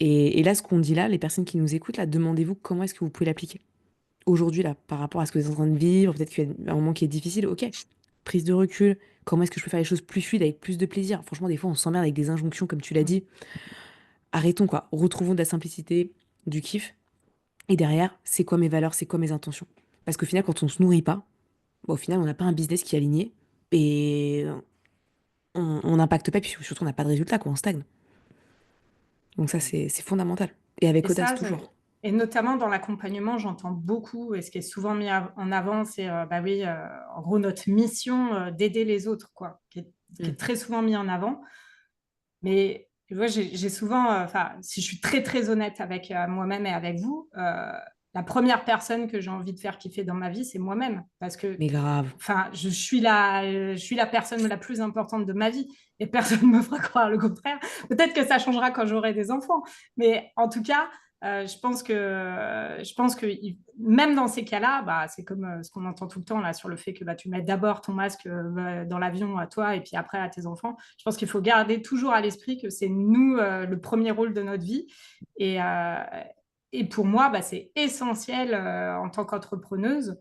Et là, ce qu'on dit là, les personnes qui nous écoutent, là, demandez-vous comment est-ce que vous pouvez l'appliquer. Aujourd'hui, là, par rapport à ce que vous êtes en train de vivre, peut-être qu'il y a un moment qui est difficile, ok. Prise de recul, comment est-ce que je peux faire les choses plus fluides, avec plus de plaisir. Franchement, des fois, on s'emmerde avec des injonctions, comme tu l'as Mm. dit. Arrêtons, quoi. Retrouvons de la simplicité, du kiff. Et derrière, c'est quoi mes valeurs, c'est quoi mes intentions. Parce qu'au final, quand on se nourrit pas, bah, au final, on n'a pas un business qui est aligné. Et on n'impacte pas, puis surtout, on n'a pas de résultat, quoi. On stagne. Donc ça, c'est fondamental. Et Et avec audace, ça, toujours. et notamment dans l'accompagnement, j'entends beaucoup, et ce qui est souvent mis en avant, c'est, bah oui, en gros, notre mission d'aider les autres, quoi, qui Mm. est très souvent mis en avant. Mais tu vois, j'ai souvent, enfin, si je suis très, très honnête avec moi-même et avec vous, la première personne que j'ai envie de faire kiffer dans ma vie, c'est moi-même. Parce que, Mais grave. enfin, je suis la personne la plus importante de ma vie et personne ne me fera croire le contraire. Peut-être que ça changera quand j'aurai des enfants. Mais en tout cas, je pense que même dans ces cas-là, bah, c'est comme ce qu'on entend tout le temps là sur le fait que bah, tu mets d'abord ton masque dans l'avion à toi et puis après à tes enfants. Je pense qu'il faut garder toujours à l'esprit que c'est nous le premier rôle de notre vie. Et, euh, et pour moi, bah, c'est essentiel en tant qu'entrepreneuse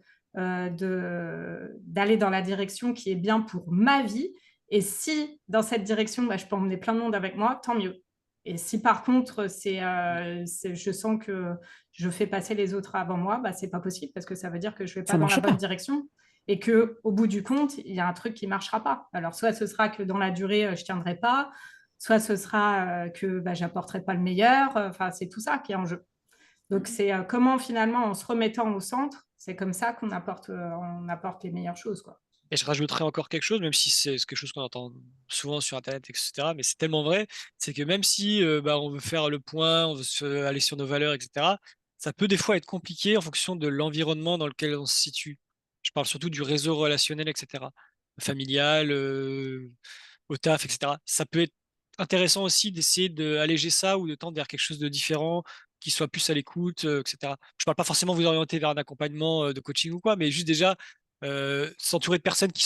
d'aller dans la direction qui est bien pour ma vie. Et si dans cette direction, bah, je peux emmener plein de monde avec moi, tant mieux. Et si par contre, je sens que je fais passer les autres avant moi, bah, c'est pas possible parce que ça veut dire que je vais Ça pas dans la marche bonne pas. direction et que au bout du compte, il y a un truc qui marchera pas. Alors soit ce sera que dans la durée, je tiendrai pas, soit ce sera que bah, j'apporterai pas le meilleur. Enfin, c'est tout ça qui est en jeu. Donc c'est comment finalement en se remettant au centre, c'est comme ça on apporte les meilleures choses, quoi. Et je rajouterais encore quelque chose, même si c'est quelque chose qu'on entend souvent sur Internet, etc. Mais c'est tellement vrai, c'est que même si bah, on veut faire le point, on veut aller sur nos valeurs, etc., ça peut des fois être compliqué en fonction de l'environnement dans lequel on se situe. Je parle surtout du réseau relationnel, etc. Familial, au taf, etc. Ça peut être intéressant aussi d'essayer d'alléger ça ou de tendre vers quelque chose de différent, qui soit plus à l'écoute, etc. Je parle pas forcément vous orienter vers un accompagnement de coaching ou quoi, mais juste déjà s'entourer de personnes qui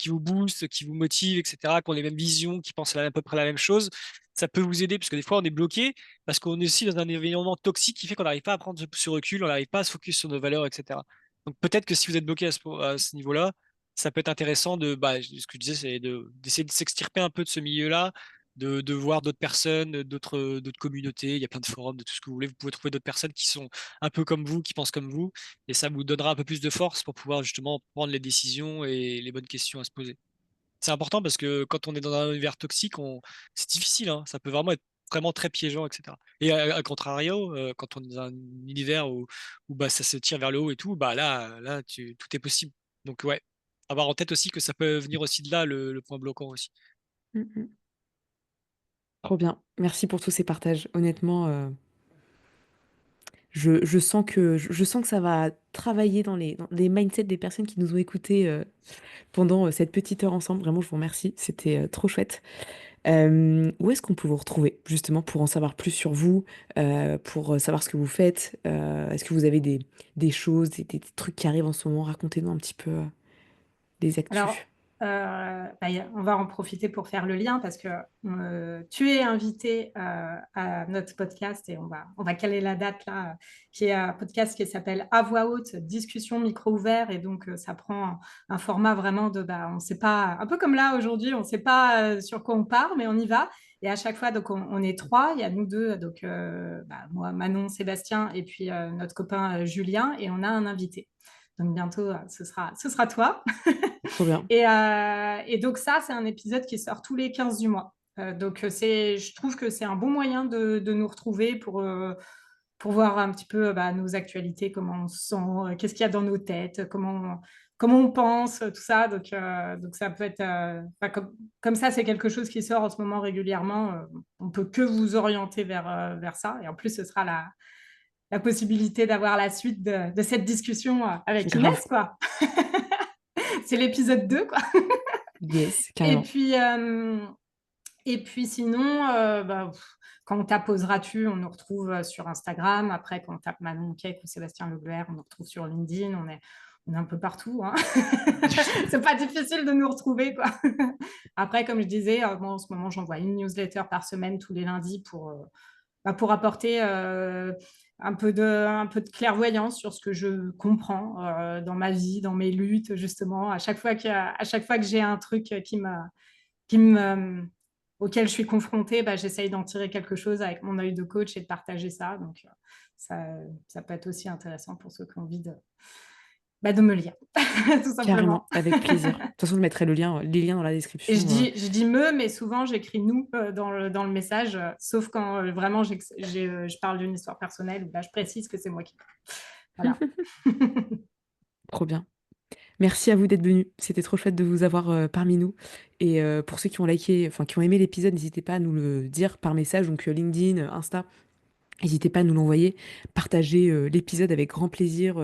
vous boostent, qui vous motivent, etc., qui ont les mêmes visions, qui pensent à peu près la même chose, ça peut vous aider parce que des fois on est bloqué parce qu'on est aussi dans un environnement toxique qui fait qu'on n'arrive pas à prendre ce recul, on n'arrive pas à se focus sur nos valeurs, etc. Donc peut-être que si vous êtes bloqué à ce niveau-là, ça peut être intéressant bah, ce que je disais, c'est d'essayer de s'extirper un peu de ce milieu-là, de voir d'autres personnes, d'autres communautés. Il y a plein de forums, de tout ce que vous voulez. Vous pouvez trouver d'autres personnes qui sont un peu comme vous, qui pensent comme vous, et ça vous donnera un peu plus de force pour pouvoir justement prendre les décisions et les bonnes questions à se poser. C'est important parce que quand on est dans un univers toxique, c'est difficile, hein. Ça peut vraiment être vraiment très piégeant, etc. Et à contrario, quand on est dans un univers où bah, ça se tire vers le haut et tout, bah là tout est possible. Donc ouais, avoir en tête aussi que ça peut venir aussi de là, le point bloquant aussi. Mm, mm. Trop bien. Merci pour tous ces partages. Honnêtement, je sens que ça va travailler dans les mindsets des personnes qui nous ont écoutés pendant cette petite heure ensemble. Vraiment, je vous remercie. C'était trop chouette. Où est-ce qu'on peut vous retrouver, justement, pour en savoir plus sur vous, pour savoir ce que vous faites? Est-ce que vous avez des choses, des trucs qui arrivent en ce moment? Racontez-nous un petit peu des Alors, actus. on va en profiter pour faire le lien parce que tu es invité à notre podcast et on va caler la date là, qui est un podcast qui s'appelle À voix haute, discussion micro ouvert. Et donc, ça prend un format vraiment on ne sait pas, un peu comme là aujourd'hui, on ne sait pas sur quoi on part, mais on y va. Et à chaque fois, donc on est trois, il y a nous deux, donc moi, Manon, Sébastien, et puis notre copain Julien, et on a un invité. Donc bientôt, ce sera toi. Trop bien. Et donc ça, c'est un épisode qui sort tous les 15 du mois. Je trouve que c'est un bon moyen de nous retrouver pour voir un petit peu nos actualités, comment on se sent, qu'est-ce qu'il y a dans nos têtes, comment on pense, tout ça. Donc ça peut être... comme ça, c'est quelque chose qui sort en ce moment régulièrement. On peut que vous orienter vers ça. Et en plus, ce sera la possibilité d'avoir la suite de cette discussion avec Grave. Inès, quoi. C'est l'épisode 2, quoi. Yes, Et carrément. puis, sinon, quand on tape Oseras-tu, on nous retrouve sur Instagram. Après, quand on tape Manon Cake ou Sébastien Leclerc, on nous retrouve sur LinkedIn. On est un peu partout. Hein. C'est pas difficile de nous retrouver, quoi. Après, comme je disais, moi, en ce moment, j'envoie une newsletter par semaine tous les lundis pour apporter un peu de clairvoyance sur ce que je comprends dans ma vie, dans mes luttes, justement. À chaque fois que j'ai un truc qui me, auquel je suis confrontée, j'essaye d'en tirer quelque chose avec mon œil de coach et de partager ça. Donc, ça peut être aussi intéressant pour ceux qui ont envie de me lire, tout Carrément, simplement. avec plaisir. De toute façon, je mettrai les liens dans la Et description. je dis me, mais souvent j'écris nous dans le message, sauf quand vraiment je parle d'une histoire personnelle, où là je précise que c'est moi qui parle. Voilà. Trop bien. Merci à vous d'être venus. C'était trop chouette de vous avoir parmi nous. Et pour ceux qui ont liké, enfin qui ont aimé l'épisode, n'hésitez pas à nous le dire par message, donc LinkedIn, Insta. N'hésitez pas à nous l'envoyer. Partagez l'épisode avec grand plaisir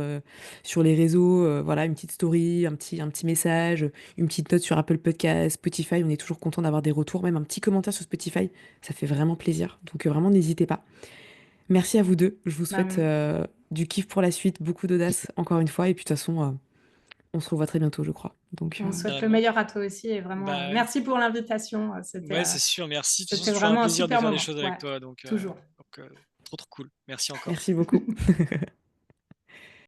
sur les réseaux. Voilà, une petite story, un petit message, une petite note sur Apple Podcast, Spotify. On est toujours content d'avoir des retours, même un petit commentaire sur Spotify. Ça fait vraiment plaisir. Donc vraiment, n'hésitez pas. Merci à vous deux. Je vous souhaite Ben, du kiff pour la suite, beaucoup d'audace encore une fois. Et puis de toute façon, on se revoit très bientôt, je crois. Donc, on souhaite le Carrément. meilleur à toi aussi et vraiment Bah, merci pour l'invitation. ouais, c'est sûr, merci. De toute façon, c'est C'était toujours un vraiment un plaisir de super faire des moment. choses avec Ouais, toi. Donc, toujours. trop, trop cool. Merci encore. merci beaucoup.